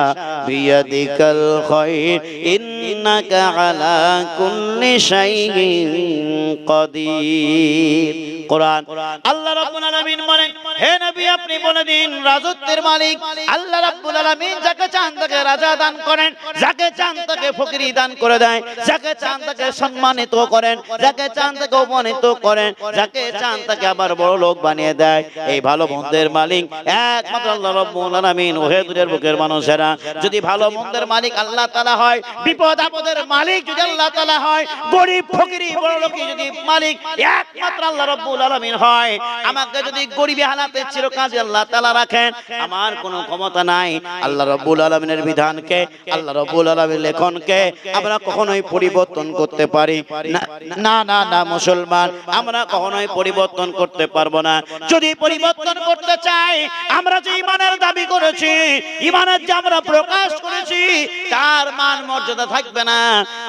বিয়াদিকাল খায়র ইন্নাকা আলা কুল্লি শাইইন কাদির। কোরআন আল্লাহ রাব্বুল আলামিন বলেন, হে নবী আপনি বলে দিন, রাজত্বের মালিক আল্লাহ রাব্বুল আলামিন, যাকে চান তাকে রাজা দান করেন, যাকে চান তাকে ফকিরি দান করে দেয়, যাকে চান তাকে সম্মানিত করেন, যাকে চান তাকে অপমানিত করেন, যাকে চান তাকে আবার বড় লোক বানিয়ে দেয়। এই ভালো মন্দের মালিক একমাত্র আল্লাহ রাব্বুল আলামিন। ওহে দুনিয়ার বুকের মানুষেরা, যদি ভালো মন্দের মালিক আল্লাহ তাআলা হয়, বিপদ আপদের মালিক যদি আল্লাহ তাআলা হয়, গরিব ফকিরি বড় লোকের যদি মালিক একমাত্র আল্লাহ রাব্বুল আলামিন হয়, আমাকে যদি গরিবী হালাতে চিরকাল আল্লাহ তাআলা রাখেন, আমার কোনো ক্ষমতা নাই আল্লাহ রাব্বুল আলামিনের বিধানকে, আল্লাহ রাব্বুল আলামিনের লেখনকে আমরা কখনোই পরিবর্তন করতে পারি না। না না মুসলমান, আমরা কখনোই পরিবর্তন করতে পারবো না। যদি পরিবর্তন করতে চাই, আমরা যে ঈমানের দাবি করেছি, ঈমানের যে আমরা প্রকাশ করেছি, তার মান মর্যাদা থাকবে না।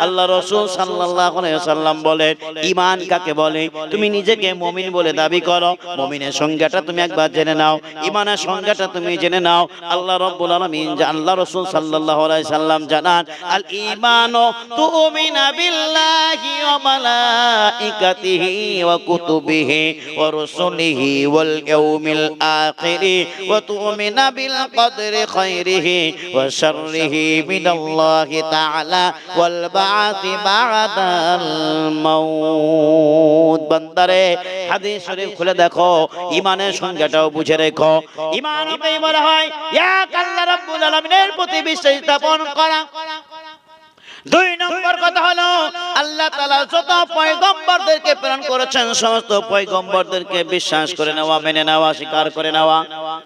আল্লাহ রাসূল সাল্লাল্লাহু আলাইহি ওয়াসাল্লাম বলেন, ঈমান কাকে বলে? তুমি নিজেকে মুমিন বলে দাবি করো, মুমিনের সংজ্ঞাটা তুমি একবার জেনে নাও, ঈমানের সংজ্ঞাটা তুমি জেনে নাও। আল্লাহ রাব্বুল আলামিন, আল্লাহ রাসূল সাল্লাল্লাহু আলাইহি সাল্লাম জানান, আল ঈমানু তুমিনা বিল্লাহি ওয়া মালাইকাতিহি ওয়া কুতুবিহি ওয়া রুসুলিহি ওয়াল ইয়াউমিল আখিরি ওয়া তুমিনা বিল কদরি খাইরিহি ওয়া শাররিহি মিনাল্লাহি তাআলা ওয়াল বা'থি বা'দাল মাউত। বান্দারে, হাদিস শরীফ খুলে দেখো, ঈমানের সংজ্ঞাটাও বুঝে রেখো। ঈমান হতেই বলা হয় এক আল্লাহ রাব্বুল আলামিনের প্রতি বিশ্বাস স্থাপন করা। দুই নম্বর কথা হলো, আল্লাহ তাআলা যত পয়গম্বরদেরকে প্রেরণ করেছেন সমস্ত পয়গম্বরদেরকে বিশ্বাস করে নেওয়া, মেনে নেওয়া, স্বীকার করে নেওয়া।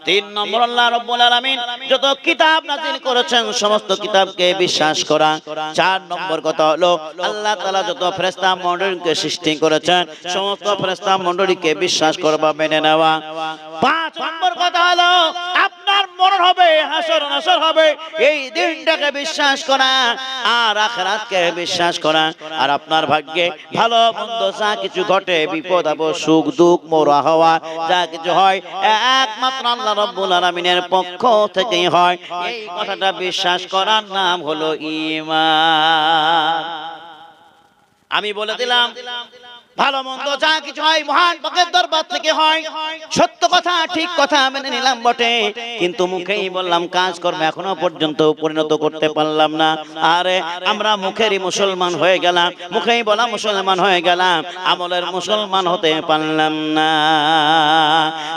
তিন নম্বর, আল্লাহ রাব্বুল আলামিন যত কিতাব নাযিল করেছেন সমস্ত কিতাবকে বিশ্বাস করা। চার নম্বর কথা হলো, আল্লাহ তাআলা যত ফেরেশতা মণ্ডলীকে সৃষ্টি করেছেন সমস্ত ফেরেশতা মণ্ডলীকে বিশ্বাস করবা, মেনে নেওয়া। পাঁচ নম্বর কথা হলো, আপনার মরণ হবে, হাসর নাসর হবে, এই দিনটাকে বিশ্বাস করা, আর আখিরাতকে বিশ্বাস করা। আর আপনার ভাগ্যে ভালো মন্দ যা কিছু ঘটে, বিপদ আপদ, সুখ দুঃখ, মরা হওয়া, যা কিছু হয় একমাত্র আল্লাহ রাব্বুল আলামিনের পক্ষ থেকেই হয়। এই কথাটা বিশ্বাস করার নাম হলো ঈমান। আমি বলে দিলাম, ভালো মন্দ যা কিছু হয় মহান পাকের দরবার থেকে হয়। সত্য কথা, ঠিক কথা মেনে নিলাম বটে, কিন্তু মুখেই বললাম, কাজ কর্ম এখনো পর্যন্ত পরিণত করতে পারলাম না। আরে আমরা মুখেরই মুসলমান হয়ে গেলাম, মুখেই বলা মুসলমান হয়ে গেলাম, আমলের মুসলমান হতে পারলাম না।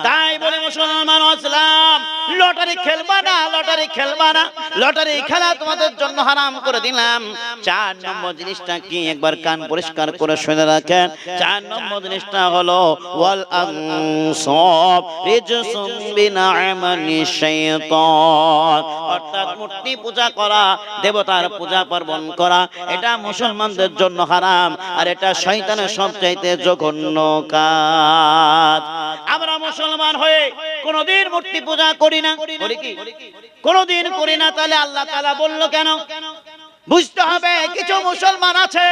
তাই বলে মুসলমান হলাম, লটারি খেলবা না, লটারি খেলবা না, লটারি খেলা তোমাদের জন্য হারাম করে দিলাম। চার নম্বর জিনিসটা কি, একবার কান পরিষ্কার করে শুনে রাখেন। চার নম্বর জিনিসটা হলো, ওয়াল আনসাব রিজসুম মিন আমালি শাইতান, অর্থাৎ মূর্তি পূজা করা, দেবতার পূজা পার্বণ করা, এটা মুসলমানদের জন্য হারাম, আর এটা শয়তানের সবচাইতে জঘন্য কাজ। আমরা মুসলমান হয়ে কোনদিন মূর্তি পূজা করি না, করি কি? কোনদিন করি না। তাহলে আল্লাহ তাআলা বলল কেন? বুঝতে হবে, কিছু মুসলমান আছে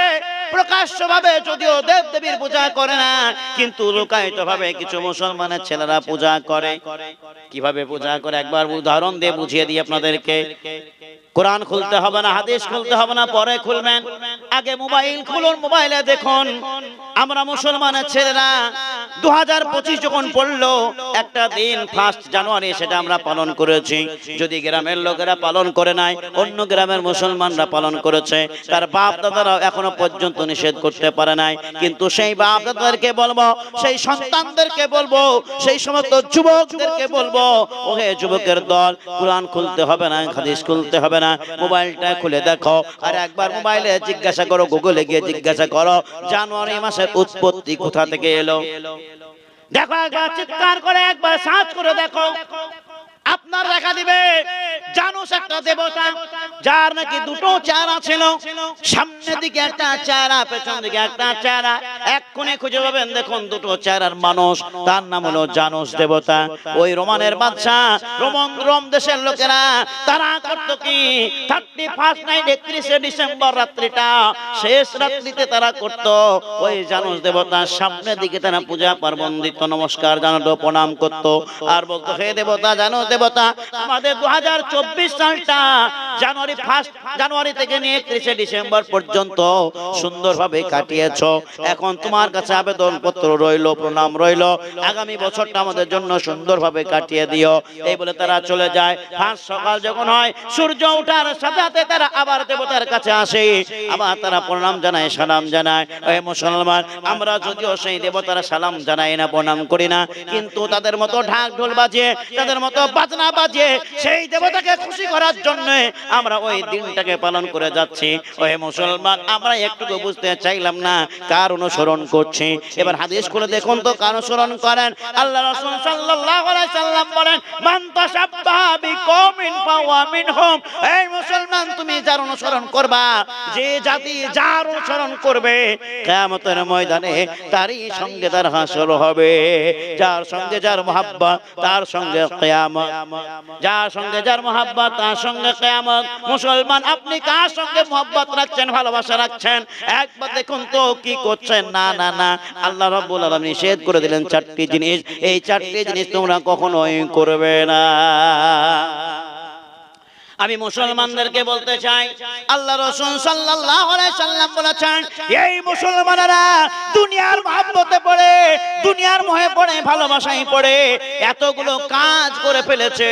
প্রকাশ্যভাবে যদিও দেব দেবীর পূজা করে না, কিন্তু লুকায়িত ভাবে কিছু মুসলমানের ছেলেরা পূজা করে। কিভাবে পূজা করে একবার উদাহরণ দিয়ে বুঝিয়ে দিই আপনাদেরকে। কোরআন খুলতে হবে না, হাদিস খুলতে হবে না, পরে খুলবেন। আগে মোবাইল খুলুন, মোবাইলে দেখুন আমরা মুসলমানের ছেলেরা 2025 যখন পড়লো, একটা দিন 1 জানুয়ারি সেটা আমরা পালন করেছি। যদি গ্রামের লোকেরা পালন করে নাই, অন্য গ্রামের মুসলমানরা পালন করেছে, তার বাপ দাদারাও এখনো পর্যন্ত নিষেধ করতে পারে নাই। কিন্তু সেই বাপ দাদাদেরকে বলবো, সেই সন্তানদেরকে বলবো, সেই সমস্ত যুবকদেরকে বলবো, ওহে যুবকের দল, কোরআন খুলতে হবে না, হাদিস খুলতে হবে না, মোবাইলটা খুলে দেখো, আর একবার মোবাইলে জিজ্ঞাসা করো, গুগলে গিয়ে জিজ্ঞাসা করো জানুয়ারি মাসের উৎপত্তি কোথা থেকে এলো। দেখো, একবার চিৎকার করে একবার সার্চ করে দেখো, আপনার দেখা দিবে জানুস একটা দেবতা, যার নাকি দুটো চেহারা ছিল, সামনের দিকে একটা চেহারা, পেছন দিকে একটা চেহারা, এক কোণে খুঁজে পাবেন দেখুন দুটো চেহারার মানুষ, তার নাম হলো জানুস দেবতা। ওই রোমানের বাদশা, রোম দেশের লোকেরা তারা করতো কি, 31 নাইট 31শে ডিসেম্বর রাত্রিটা, শেষ রাত্রিতে তারা করতো ওই জানুস দেবতার সামনের দিকে তারা পূজা পার্বণ দিত, নমস্কার জানাতো, প্রণাম করতো, আর বলতো, হে দেবতা, জানুস দেবতা, আমাদের 2024 সালটা জানুয়ারি থেকে নিয়ে 31শে ডিসেম্বর পর্যন্ত সুন্দরভাবে কাটিয়েছো, এখন তোমার কাছে আবেদন পত্র রইলো, প্রণাম রইলো, আগামী বছরটা আমাদের জন্য সুন্দরভাবে কাটিয়ে দিও। এই বলে তারা চলে যায়। 5 সকাল যখন হয়, সূর্য ওঠার সাথে সাথে তারা আবার দেবতার কাছে আসে, আবার তারা প্রণাম জানায়, সালাম জানায়। এই মুসলমান, আমরা যদিও সেই দেবতারা সালাম জানাই না, প্রণাম করি না, কিন্তু তাদের মতো ঢাক ঢোল বাজিয়ে, তাদের মতো বাজনা বাজিয়ে সেই দেবতাকে খুশি করার জন্য আমরা ওই দিনটাকে পালন করে যাচ্ছি। ওহে মুসলমান, আমরা একটুকু বুঝতে চাইলাম না কার অনুসরণ করছি। এবার হাদিস খুলে দেখুন তো কার অনুসরণ করেন। আল্লাহ রাসূল সাল্লাল্লাহু আলাইহি সাল্লাম বলেন, মান তাশাব্বাহা বিকওমিন ফাহুয়া মিনহুম। এই মুসলমান, তুমি যার অনুসরণ করবা, যে জাতি যার অনুসরণ করবে, কিয়ামতের ময়দানে তারই সঙ্গে তার হাসর হবে। যার সঙ্গে যার মুহাব্বত তার সঙ্গে কিয়ামত, যার সঙ্গে যার মুহাব্বত তার সঙ্গে কিয়ামত। মুসলমান, আপনি কার সঙ্গে মুহাব্বত রাখছেন, ভালোবাসা রাখছেন? একবার দেখুন তো কি করছেন। না না না, আল্লাহ রাব্বুল আলামিন নিষেধ করে দিলেন চারটি জিনিস, এই চারটি জিনিস তোমরা কখনোই করবে না। আমি মুসলমানদেরকে বলতে চাই, আল্লাহ রাসূল সাল্লাল্লাহু আলাইহি সাল্লাম বলেছেন, এই মুসলমানেরা দুনিয়ার মহব্বতে পড়ে, দুনিয়ার মোহে পড়ে, ভালোবাসায় পড়ে এতগুলো কাজ করে ফেলেছে,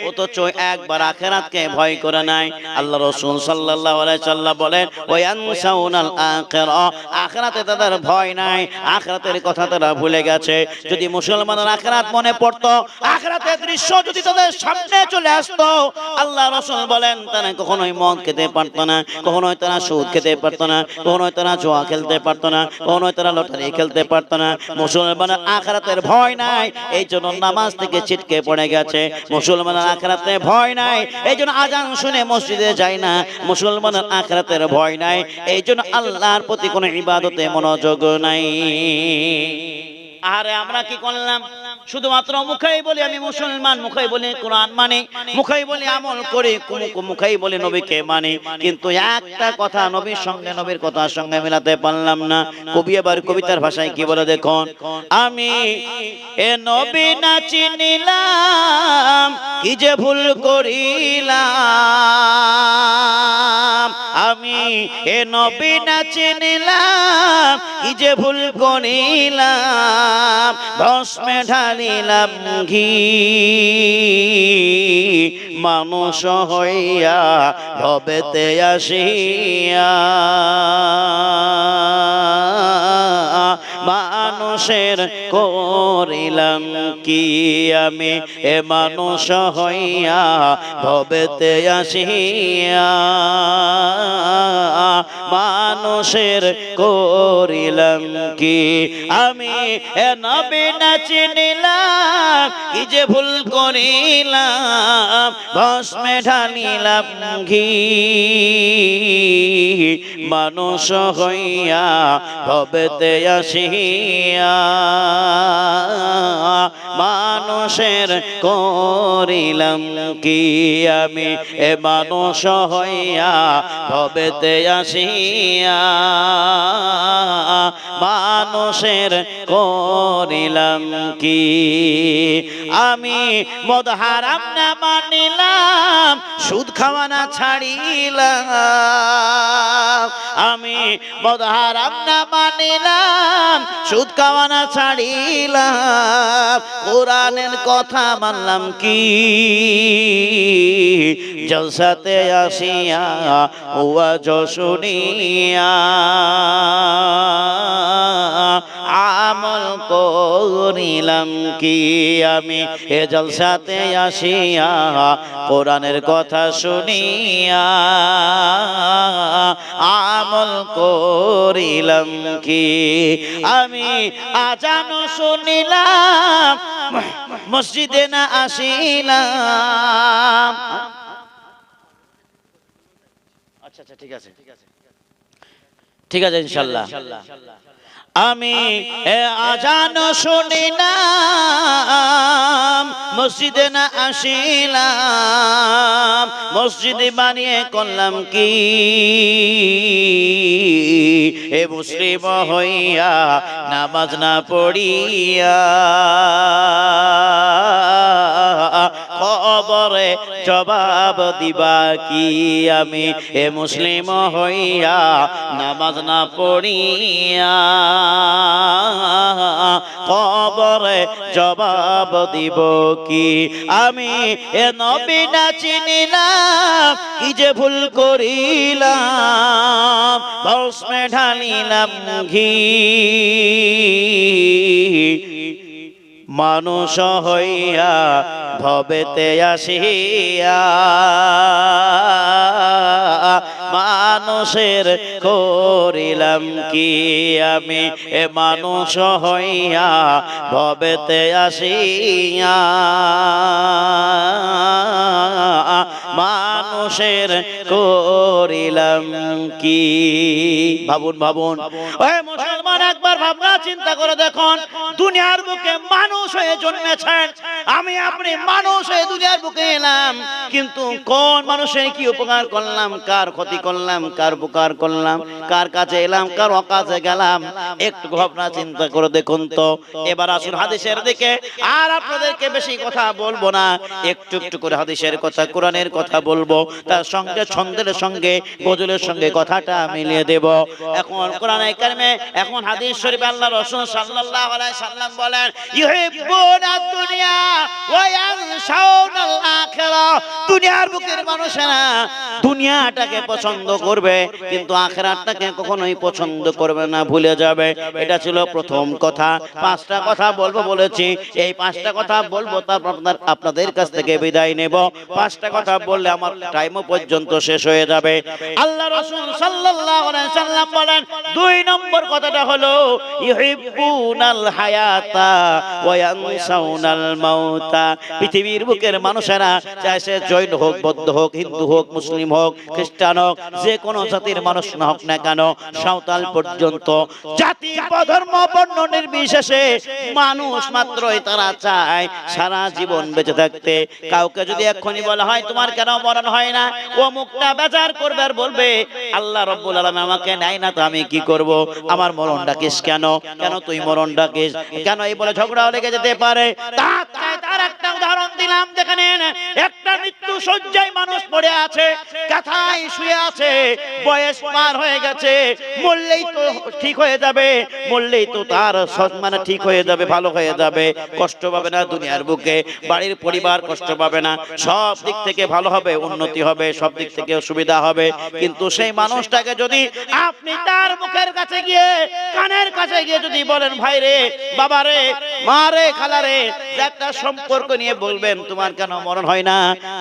অথচ একবার আখিরাতকে ভয় করে নাই। আল্লাহ রাসূল সাল্লাল্লাহু আলাইহি সাল্লাম বলেন, ওয়ায়ানসাউনাল আখিরা, আখিরাতে তাদের ভয় নাই, আখিরাতের কথা তারা ভুলে গেছে। যদি মুসলমানের আখিরাত মনে পড়তো, আখিরাতের দৃশ্য যদি তাদের সামনে চলে আসতো, আল্লাহ রাসূল বলেন তারা কখনোই মদ খেতে পারতো না, কখনোই তারা সুদ খেতে পারতো না, কখনোই তারা জুয়া খেলতে পারতো না, কখনোই তারা লটারি খেলতে পারতো না। মুসলমানের আখিরাতের ভয় নাই, এই জন্য নামাজ থেকে ছিটকে পড়ে গেছে। মুসলমানের আখিরাতে ভয় নাই, এই জন্য আজান শুনে মসজিদে যায় না। মুসলমানের আখিরাতের ভয় নাই, এই জন্য আল্লাহর প্রতি কোনো ইবাদতে মনোযোগ নাই। আরে আমরা কি করলাম? শুধুমাত্র মুখেই বলি আমি মুসলমান, মুখেই বলি কোরআন মানে, মুখেই বলি আমল করি, মুখেই বলি নবীকে মানে, কিন্তু একটা কথা নবীর সঙ্গে, নবীর কথার সঙ্গে মেলাতে পারলাম না। কবি আবার কবিতার ভাষায় কি বলে দেখুন, আমি এ নবী না চিনিলাম, কি যে ভুল করিলাম, আমি এ নবী না চিনিলাম, কি যে ভুল করিলাম, ভস্মে ঢালিলাম ঘি, মানুষ হইয়া ভবেতে আসিয়া, মানুষের করিলাম কি আমি, এ মানুষ হইয়া ভবেতে আসিয়া, মানুষের করিলাম কি আমি, এ নবী না চিনিলাম, কি যে ভুল করিলাম, ভস্মে ঢালিলাম ঘি, মানুষ হইয়া ভবেতে আসিয়া, মানুষের করিলাম কি আমি, এ মানুষ হইয়া ভবেতে আসিয়া, মানুষের করিলাম কি আমি, মদ হারাম না মানিলাম, সুদ খাওয়া না ছাড়িলাম, আমি মদ হারাম না মানিলাম, সুদ খাওয়া না ছাড়িলাম, কোরআনের কথা মানলাম কি, জলসাতে আসিয়া ওয়াজ শুনিয়া, আমল করিলাম কি আমি, এ জলসাতে আসিয়া কোরআনের কথা শুনিয়া, আমল করিলাম কি আমি, আজান শুনিলাম, মসজিদে না আসিলাম। আচ্ছা আচ্ছা, ঠিক আছে ঠিক আছে ইনশাআল্লাহ। আমি আজান শুনিলাম, মসজিদে না আসিলাম, মসজিদে বানিয়ে করলাম কি, এ মুসলিম হইয়া নামাজ না পড়িয়া, কবরে জবাব দিবা কি আমি, এ মুসলিম হইয়া নামাজ না পড়িয়া, কবরে জবাব দিব কি আমি, এ নবী না চিনিলাম, কি যে ভুল করিলাম, ভস্মে ঢালিলাম ঘি, মানুষ হইয়া ভবেতে আসিয়া মানুষের করিলাম কি আমি এ মানুষ হইয়া ভবেতে আসিয়া মানুষের করিলাম কি। ভাবুন ভাবুন ওই মুসলমান, একবার ভাবনা চিন্তা করে দেখুন, দুনিয়ার বুকে মানুষ হয়ে জন্মেছেন, আমি আপনি মানুষ হয়ে দুনিয়ার বুকে এলাম, কিন্তু কোন মানুষের কি উপকার করলাম, কার ক্ষতি করলাম, কার উপকার করলাম, কার কাছে এলাম, কার অকাজে গেলাম, একটু ভাবনা চিন্তা করে দেখুন তো। এবার আসুন হাদিসের দিকে, আর আপনাদেরকে বেশি কথা বলবো না, একটু একটু করে হাদিসের কথা, কোরআনের কথা বলবো, তার সঙ্গে ছন্দের সঙ্গে গজলের সঙ্গে কথাটা মিলিয়ে দেব। এখন কোরআনে কারিমে, এখন হাদিস শরীফে আল্লাহ রাসূল সাল্লাল্লাহু আলাইহি সাল্লাম বলেন, ইউহিব্বুনাদ দুনিয়া ওয়া ইয়ানসাউনাল আখিরাহ। দুনিয়ার বুকের মানুষেরা দুনিয়াটাকে পছন্দ করবে, কিন্তু আখিরাতটাকে কখনোই পছন্দ করবে না, ভুলে যাবে। এটা ছিল প্রথম কথা। পাঁচটা কথা বলবো বলেছি, এই পাঁচটা কথা বলবো, তারপর আপনাদের কাছ থেকে বিদায় নেব। পাঁচটা কথা বললে আমার টাইমও পর্যন্ত শেষ হয়ে যাবে। আল্লাহ রাসূল সাল্লাল্লাহু আলাইহি সাল্লাম বলেন, দুই নম্বর কথাটা হলো ইউহিব্বুনাল হায়াতা ওয়া ইয়ানসাউনাল মাউতা। পৃথিবীর বুকের মানুষেরা, চাই সে জৈন হোক, বৌদ্ধ হোক, হিন্দু হোক, মুসলিম হোক, খ্রিস্টান হোক, যে কোনো জাতির মানুষ না হোক না কেন, সাঁওতাল পর্যন্ত, জাতি ধর্ম বর্ণ নির্বিশেষে মানুষ মাত্রই তারা চায় সারা জীবন বেঁচে থাকতে। কাউকে যদি এক্ষুনি বলা হয় তোমার কেন মরণ হয় না, ও মুখটা বেজার করবে আর বলবে আল্লাহ রাব্বুল আলামিন আমাকে নেয় না তো আমি কি করব, আমার মরণ ডাকিস কেন, কেন তুই মরণ ডাকিস কেন, এই বলে ঝগড়াও লেগে যেতে পারে। তার একটা উদাহরণ দিলাম, দেখেন একটা মৃত্যু শয্যায় মানুষ পড়ে আছে, কাঁথায় শুয়ে আছে, বয়স পার হয়ে গেছে, মরলেই তো ঠিক হয়ে যাবে, মরলেই তো তার মানে ঠিক হয়ে যাবে, ভালো হয়ে যাবে, কষ্ট পাবে না দুনিয়ার বুকে, বাড়ির পরিবার কষ্ট পাবে না, সব দিক থেকে ভালো হবে, উন্নতি হবে, সব দিক থেকে সুবিধা হবে। কিন্তু সেই মানুষটাকে যদি আপনি তার মুখের কাছে গিয়ে, কানের কাছে গিয়ে যদি বলেন ভাই রে, বাবা রে, মা রে, খালা রে, একটা সম্পর্ক নিয়ে বলবেন তোমার কেন মরণ হয় না,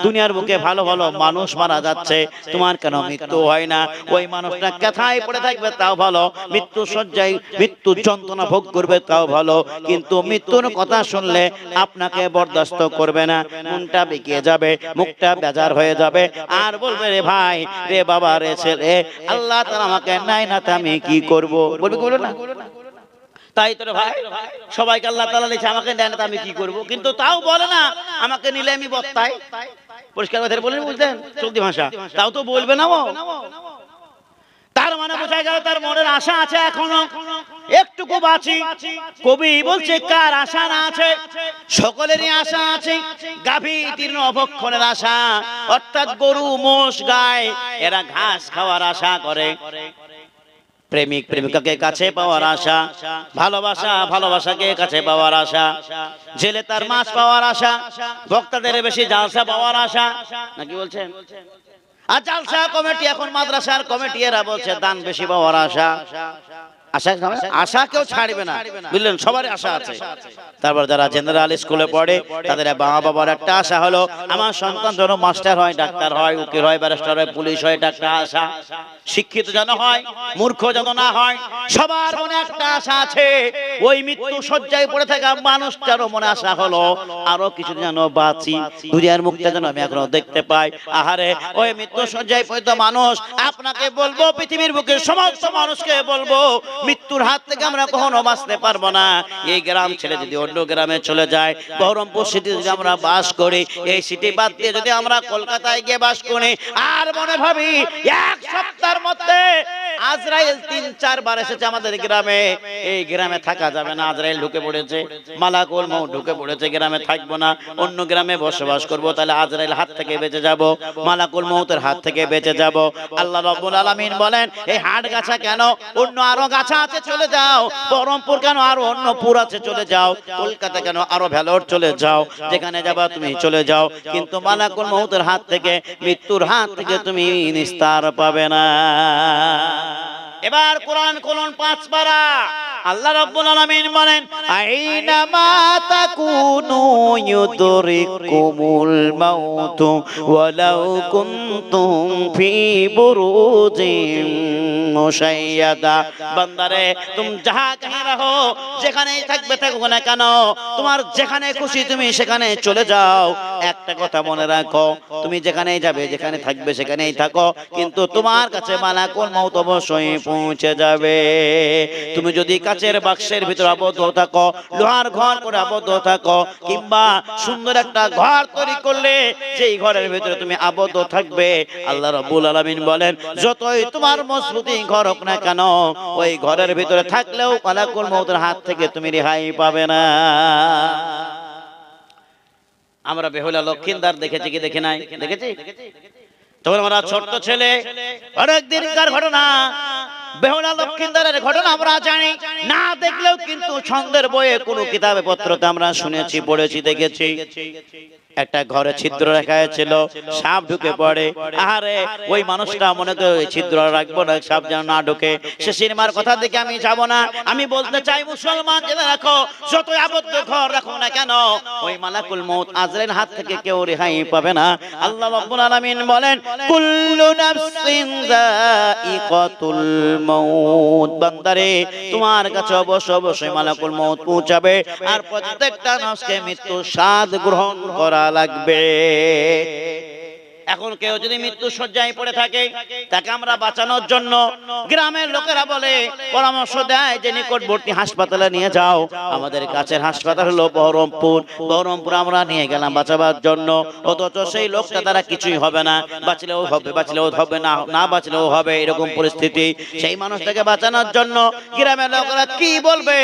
দুনিয়ার বুকে ভালো ভালো মানুষ মারা যাচ্ছে, তোমার কেন মৃত্যু হয় না, ওই মানুষটা কোথায় পড়ে থাকবে তাও ভালো, মৃত্যু শয্যায় মৃত্যু যন্ত্রণা ভোগ করবে তাও ভালো, কিন্তু মৃত্যুর কথা শুনলে আপনাকে বরদাস্ত করবে না, মনটা বেঁকিয়ে যাবে, মুখটা বেজার হয়ে যাবে, আর বলবে রে ভাই রে, বাবা রে, ছেলে, আল্লাহ তাআলা আমাকে নাই না তা আমি কি করব, বলবে বলো না। তাই তো ভাই, সবাইকে আল্লাহ তাআলা লিখে আমাকে দেন না আমি কি করব, কিন্তু তাও বলে না আমাকে নিলে আমি বত্তাই, পরিষ্কার কথা বলেন, বুঝলেন চলতি ভাষা, তাও তো বলবে না ও। তার মানে বোঝা গেল তার মনের আশা আছে, এখনো একটুকু বাঁচি। কবি বলছে কার আশা না আছে, সকলেরই আশা আছে। গাভী তীর্ণ অভক্ষণের আশা, অর্থাৎ গরু, মোষ, গায়, এরা ঘাস খাওয়ার আশা করে। প্রেমিক প্রেমিকাকে কাছে পাওয়ার আশা, ভালোবাসা ভালোবাসাকে কাছে পাওয়ার আশা, জেলে তার মাছ পাওয়ার আশা, বক্তাদের বেশি জালসা পাওয়ার আশা, নাকি বলছেন? আর জালসা কমিটি, এখন মাদ্রাসার কমিটি, এরা বলছে দান বেশি পাওয়ার আশা। আশা আশা কেউ ছাড়বে না, বুঝলেন, সবারই আশা আছে। তারপর যারা জেনারেল স্কুলে পড়ে তাদের মা বাবার একটা আশা হলো আমার সন্তান যেন মাস্টার হয়, ডাক্তার হয়, উকিল হয়, ব্যারিস্টার হয়, পুলিশ হয়, এটা একটা আশা। শিক্ষিত যেন হয়, মূর্খ যেন না হয়, সবার মনে একটা আশা আছে। ওই মৃত্যু শয্যায় পড়ে থাকা মানুষটারও মনে আশা হলো আরো কিছু যেন বাঁচি, দুনিয়ার মুখটা যেন আমি এখনো দেখতে পাই। আহারে, ওই মৃত্যু শয্যায় পড়ে মানুষ, আপনাকে বলবো, পৃথিবীর বুকের সমস্ত মানুষকে বলবো, মৃত্যুর হাত থেকে আমরা কখনো বাঁচতে পারবো না। এই গ্রাম ছেড়ে যদি অন্য গ্রামে চলে যায়, বহরমপুর সিটি যদি আমরা বাস করি, এই সিটি বাদ দিয়ে যদি আমরা কলকাতায় গিয়ে বাস করি, আর মনে ভাবি এক সপ্তাহের মধ্যে আজরাইল ৩-৪ বার এসেছে আমাদের গ্রামে, এই গ্রামে থাকা যাবে না, আজরাইল ঢুকে পড়েছে, মালাকুল মউত ঢুকে পড়েছে, গ্রামে থাকবো না, অন্য গ্রামে বসবাস করব, তাহলে আজরাইল হাত থেকে বেঁচে যাব, মালাকুল মউতের হাত থেকে বেঁচে যাব। আল্লাহ রাব্বুল আলামিন বলেন, এই হাট গাছা কেন, অন্য আরো গাছা আছে চলে যাও, বহরমপুর কেন, আরো অন্য পুর আছে চলে যাও, কলকাতা কেন, আরো ভেলোর চলে যাও, যেখানে যাবা তুমি চলে যাও, কিন্তু মালাকুল মউতের হাত থেকে, মৃত্যুর হাত থেকে তুমি নিস্তার পাবে না। এবার কোরআন খুলুন 5 পারা, আল্লাহ রাব্বুল আলামিন বলেন আইনামা তাকুনু ইউদরিকুমুল মাউত ওয়ালাউ কুনতুম ফি বুরুজিম মুশাইয়াদা। বান্দারে তুমি যাহা কাহে রহো, যেখানেই থাকবে থাকো না কেন, তোমার যেখানে খুশি তুমি সেখানে চলে যাও। একটা কথা মনে রাখো, তুমি যেখানেই যাবে যেখানে থাকবে সেখানেই থাকো, কিন্তু তোমার কাছে মালাকুল মউত অবশ্যই পৌঁছে যাবে। তুমি যদি কাচের বাক্সের ভিতরে আবদ্ধ থাকো, লোহার ঘর করে আবদ্ধ থাকো, কিংবা সুন্দর একটা ঘর তৈরি করলে যেই ঘরের ভিতরে তুমি আবদ্ধ থাকবে, আল্লাহ রাব্বুল আলামিন বলেন যতই তোমার মজবুতি ঘর হোক না কেন, ওই ঘরের ভিতরে থাকলেও মালাকুল মউতের হাত থেকে তুমি রেহাই পাবে না। আমরা বেহুলা লক্ষিন্দার দেখেছি কি দেখি নাই? দেখেছি। তখন আমরা ছোট্ট ছেলে, অনেক দিনকার ঘটনা, বেহুলা লক্ষিন্দারের ঘটনা আমরা জানি না, দেখলেও কিন্তু ছন্দের বইয়ে কোনো কিতাবে পত্রতে আমরা শুনেছি, পড়েছি, দেখেছি। একটা ঘরে ছিদ্র রাখা ছিল, সাপ ঢুকে পড়ে। আরে ওই মানুষটা মনে করে ছিদ্র রাখবো না, সাপ যেন না ঢুকে। সে সিনেমার কথা দেখে আমি যাব না। আমি বলতে চাই মুসলমান জেনে রাখো, যত আবদ্ধ ঘর রাখো না কেন, ওই মালাকুল মউত আজরাইল হাত থেকে কেউ রেহাই পাবে না। আল্লাহ রাব্বুল আলামিন বলেন কুল্লু নাফসিন যায়িকাতুল মউত। বান্দারে তোমার কাছে অবশ্যই মালাকুল মউত পৌঁছাবে, আর প্রত্যেকটা নফসকে মৃত্যু স্বাদ গ্রহণ করা লাগবে। এখন কেউ যদি মৃত্যু শয্যায় পড়ে থাকে, তাকে আমরা বাঁচানোর জন্য গ্রামের লোকেরা বলে, পরামর্শ দেয় যে নিকটবর্তী হাসপাতালে নিয়ে যাও। আমাদের কাছের হাসপাতাল হলো বহরমপুর আমরা নিয়ে গেলাম বাঁচাবার জন্য। অথচ সেই লোকটা দ্বারা কিছুই হবে না, বাঁচলেও হবে, বাঁচলেও হবে না, না বাঁচলেও হবে, এরকম পরিস্থিতি। সেই মানুষটাকে বাঁচানোর জন্য গ্রামের লোকেরা কি বলবে,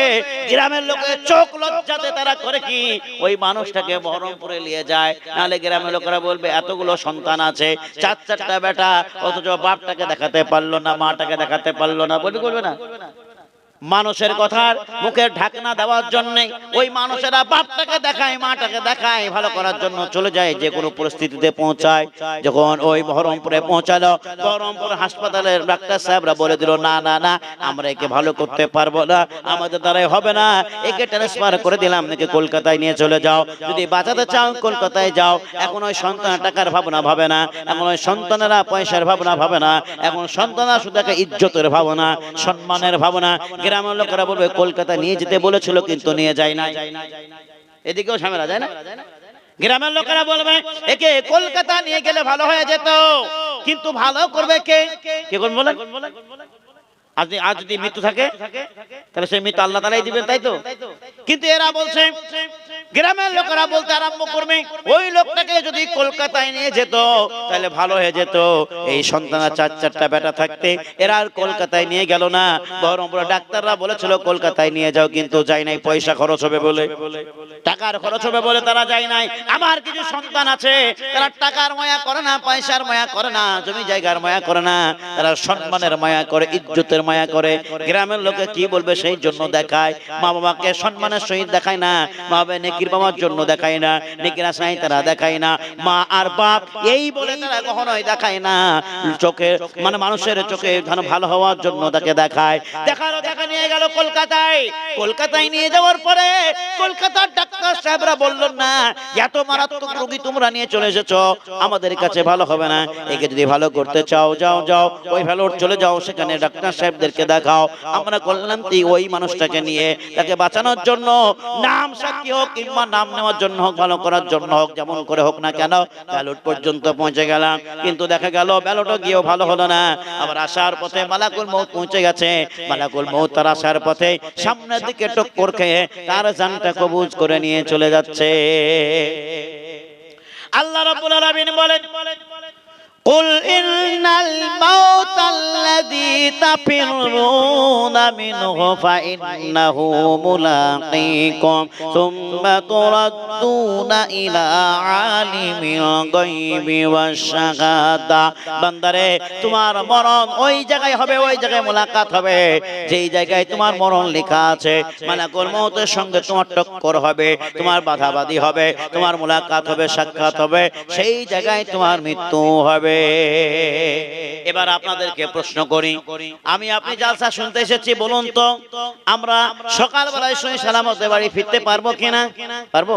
গ্রামের লোকের চোখ লজ্জাতে তারা করে কি, ওই মানুষটাকে বহরমপুরে নিয়ে যায়। নাহলে গ্রামের লোকেরা বলবে এতগুলো সন্তান আছে, চারটা বেটা, অথচ বাপটাকে দেখাতে পারলো না, মাটাকে দেখাতে পারলো না, বলবে না? মানুষের কথার মুখের ঢাকনা দেওয়ার জন্য ওই মানুষেরা বাপটাকে দেখায়, মাটাকে দেখায়, ভালো করার জন্য চলে যায়, যে কোনো পরিস্থিতিতে পৌঁছায়। যখন ওই বহরমপুরে পৌঁছালো, বহরমপুর হাসপাতালের ডাক্তার সাহেবরা বলে দিল না না না, আমরা একে ভালো করতে পারবো না, আমাদের দ্বারাই হবে না, একে ট্রান্সফার করে দিলাম, একে কলকাতায় নিয়ে চলে যাও, যদি বাঁচাতে চাও কলকাতায় যাও। এখন ওই সন্তান টাকার ভাবনা ভাবে না, এখন ওই সন্তানেরা পয়সার ভাবনা ভাবে না, এখন সন্তানরা শুধু একটা ইজ্জতের ভাবনা, সম্মানের ভাবনা। গ্রামের লোকেরা বলবে কলকাতা নিয়ে যেতে বলেছিল কিন্তু নিয়ে যায় না, এদিকেও ঝামেলা যায় না। গ্রামের লোকেরা বলবে একে কলকাতা নিয়ে গেলে ভালো হয়ে যেত, কিন্তু ভালো করবে কে? কে করবে বলেন? আজ যদি মৃত্যু থাকে তাহলে সেই মৃত্যু আল্লাহ তাআলাই দিবেন, তাই তো? কিন্তু এরা বলছে, গ্রামের লোকেরা বলতে আরম্ভ করবে, ওই লোকটাকে যদি কলকাতায় নিয়ে যেত তাহলে ভালো হয়ে যেত। এই সন্তানের চারটা বেটা থাকতে এরা আর কলকাতায় নিয়ে গেল না। বহরমপুরের ডাক্তাররা বলেছিল কলকাতায় নিয়ে যাও, কিন্তু যায় নাই, পয়সা খরচ হবে বলে, টাকার খরচ হবে বলে তারা যায় নাই। আমার কিছু সন্তান আছে, তারা টাকার মায়া করে না, পয়সার মায়া করে না, জমি জায়গার মায়া করে না, তারা সম্মানের মায়া করে, ইজ্জতের মায়া করে। গ্রামের লোকে কি বলবে সেই জন্য দেখায়। মা বাবাকে সম্মানের সহিত দেখায় না, মা বাবা নেকির পাওয়ার জন্য দেখায় না, নেকির আশায় তারা দেখায় না। মা আর বাপ এই বলে তারা কখনোই দেখায় না, চোখে মানে মানুষের চোখে যেন ভালো হওয়ার জন্য তাকে দেখায়। দেখা নিয়ে গেল কলকাতায়। কলকাতায় নিয়ে যাওয়ার পরে কলকাতার ডাক্তার সাহেবরা বললেন না, এত মারাত্মক রোগী তোমরা নিয়ে চলে এসেছো, আমাদের কাছে ভালো হবে না, একে যদি ভালো করতে চাও যাও ওই ভ্যালোর চলে যাও, সেখানে ডাক্তার সাহেবদেরকে দেখাও। আমরা করলাম কি, ওই মানুষটাকে নিয়ে তাকে বাঁচানোর জন্য, নাম সাক্ষী হোক কিংবা নাম নেওয়ার জন্য হোক, ভালো করার জন্য হোক, যেমন করে হোক না কেন, ব্যালট পর্যন্ত পৌঁছে গেলাম। কিন্তু দেখা গেল ব্যালটও গিয়েও ভালো হলো না। আবার আসার পথে মালাকুল মউত পৌঁছে গেছে। মালাকুল মউত তার আসার পথে সামনের দিকে টক্কর খেয়ে তার জানটা কবজ করে নিয়ে চলে যাচ্ছে। আল্লাহ রাব্বুল আলামিন বলেন قل إن الموت الذي تفرون منه فإنه ملاقيكم ثم تردون إلى عالم الغيب والشهادة। বান্দারে তোমার মরণ ওই জায়গায় হবে, ওই জায়গায় মোলাকাত হবে, যেই জায়গায় তোমার মরণ লেখা আছে। মালাকুল মউতের সঙ্গে তোমার টক্কর হবে, তোমার বাধাবাধি হবে, তোমার মোলাকাত হবে, সাক্ষাৎ হবে, সেই জায়গায় তোমার মৃত্যু হবে। হবে। এবার আপনাদেরকে প্রশ্ন করি, আমি আপনি জালসা শুনতে এসেছি, বলুন তো আমরা সকালবেলায় শুনে সালামতে বাড়ি ফিরতে পারবো কিনা? পারবো?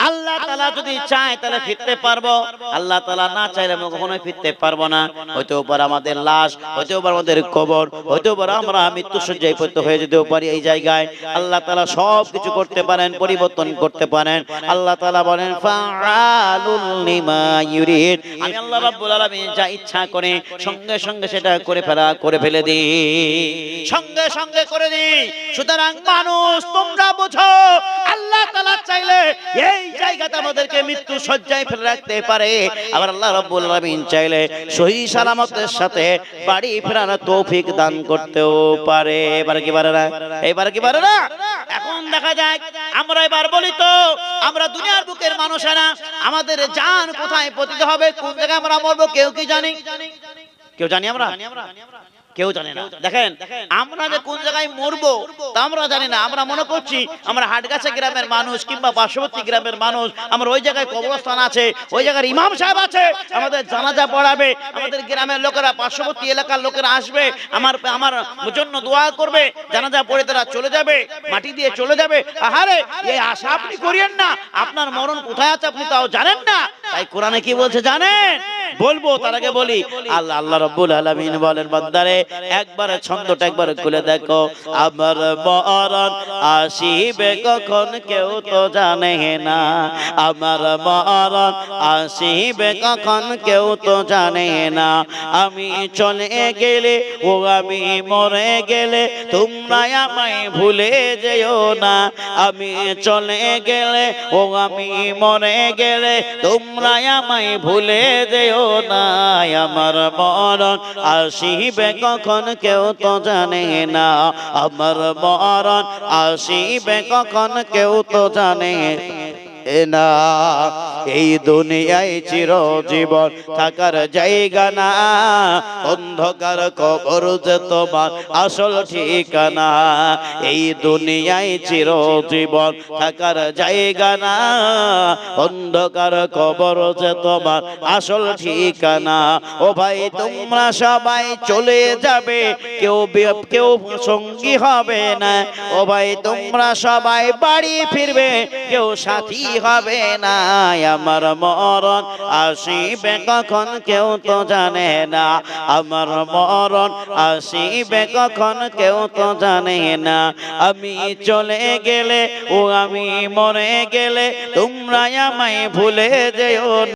আল্লাহ তাআলা যদি চায় তাহলে ফিরতে পারবো, আল্লাহ তাআলা না চাইলে আমরা কখনোই ফিরতে পারবো না। হয়তো পারে আমাদের লাশ, হয়তো পারে আমাদের কবর, হয়তো পারে আমরা মৃত্যুশয্যায় পতিত হয়ে যেতেও পারি। এই জায়গায় আল্লাহ তাআলা সব কিছু করতে পারেন, পরিবর্তন করতে পারেন। আল্লাহ তাআলা বলেন ফাআলুল লিমা ইউরিদ, আমি আল্লাহ রাব্বুল আলামিন যা ইচ্ছা করে সঙ্গে সঙ্গে সেটা করে ফেলে দিই, সঙ্গে সঙ্গে করে দিই। সুতরাং মানুষ তোমরা বুঝো, আল্লাহ তাআলা চাইলে এই জায়গাতে আমাদেরকে মৃত্যু সজ্জায় ফেলে রাখতে পারে, আবার আল্লাহ রাব্বুল আলামিন চাইলে সহি সালামতের সাথে বাড়ি ফেরার তৌফিক দান করতেও পারে। এবার কি পারে না? এবার কি পারে না? এখন দেখা যায় আমরা এবার বলি তো, আমরা দুনিয়ার বুকের মানুষেরা, আমাদের জান কোথায় পতিত হবে, কোন জায়গায় আমরা মরবো কেউ কি জানি? কেউ জানি? আমরা কেউ জানি না। দেখেন আমরা যে কোন জায়গায় মরবো তা আমরা জানি না। আমরা মনে করছি আমরা হাটগাছা গ্রামের মানুষ কিংবা পার্শ্ববর্তী গ্রামের মানুষ, আমরা ওই জায়গায় কবরস্থান আছে, ওই জায়গার ইমাম সাহেব আছে, আমাদের জানাজা পড়াবে, আমাদের গ্রামের লোকেরা, পার্শ্ববর্তী এলাকার লোকেরা আসবে, আমার জন্য দোয়া করবে, জানাজা পড়ে তারা চলে যাবে, মাটি দিয়ে চলে যাবে। আহারে, এই আশা আপনি করিয়েন না, আপনার মরণ কোথায় আছে আপনি তাও জানেন না। তাই কোরআনে কি বলছে জানেন? বলবো তার আগে বলি, আল্লাহ রাব্বুল আলামিন বলেন বান্দারে, একবার ছন্দটা একবার খুলে দেখো, আমার মরণ আসিবে কখন কেউ তো জানে না, আমার মরণ আসিবে কখন কেউ তো জানে না, আমি চলে গেলে ও আমি মরে গেলে তোমরা আমায় ভুলে যেও না, আমি চলে গেলে ও আমি মরে গেলে তোমরা আমায় ভুলে যেও না, আমার মরণ আসিবে কখন কেউ তো জানে না, আমার মরণ আসিবে কখন কেউ তো জানে না। এই দুনিয়ায় চিরজীবন থাকার জায়গা না, অন্ধকার কবর যে তোমার আসল ঠিকানা, এই দুনিয়ায় চিরজীবন থাকার জায়গা না, অন্ধকার কবর যে তোমার আসল ঠিকানা। ও ভাই তোমরা সবাই চলে যাবে, কেউ সঙ্গী হবে না, ও ভাই তোমরা সবাই বাড়ি ফিরবে, কেউ সাথী হবে না, আমার মরণ আসিবে কখন কেউ তো জানে না, আমার মরণ আসিবে কখন কেউ তো জানে না, আমি চলে গেলে ও আমি মরে গেলে তোমরা আমায় ভুলে যেও না।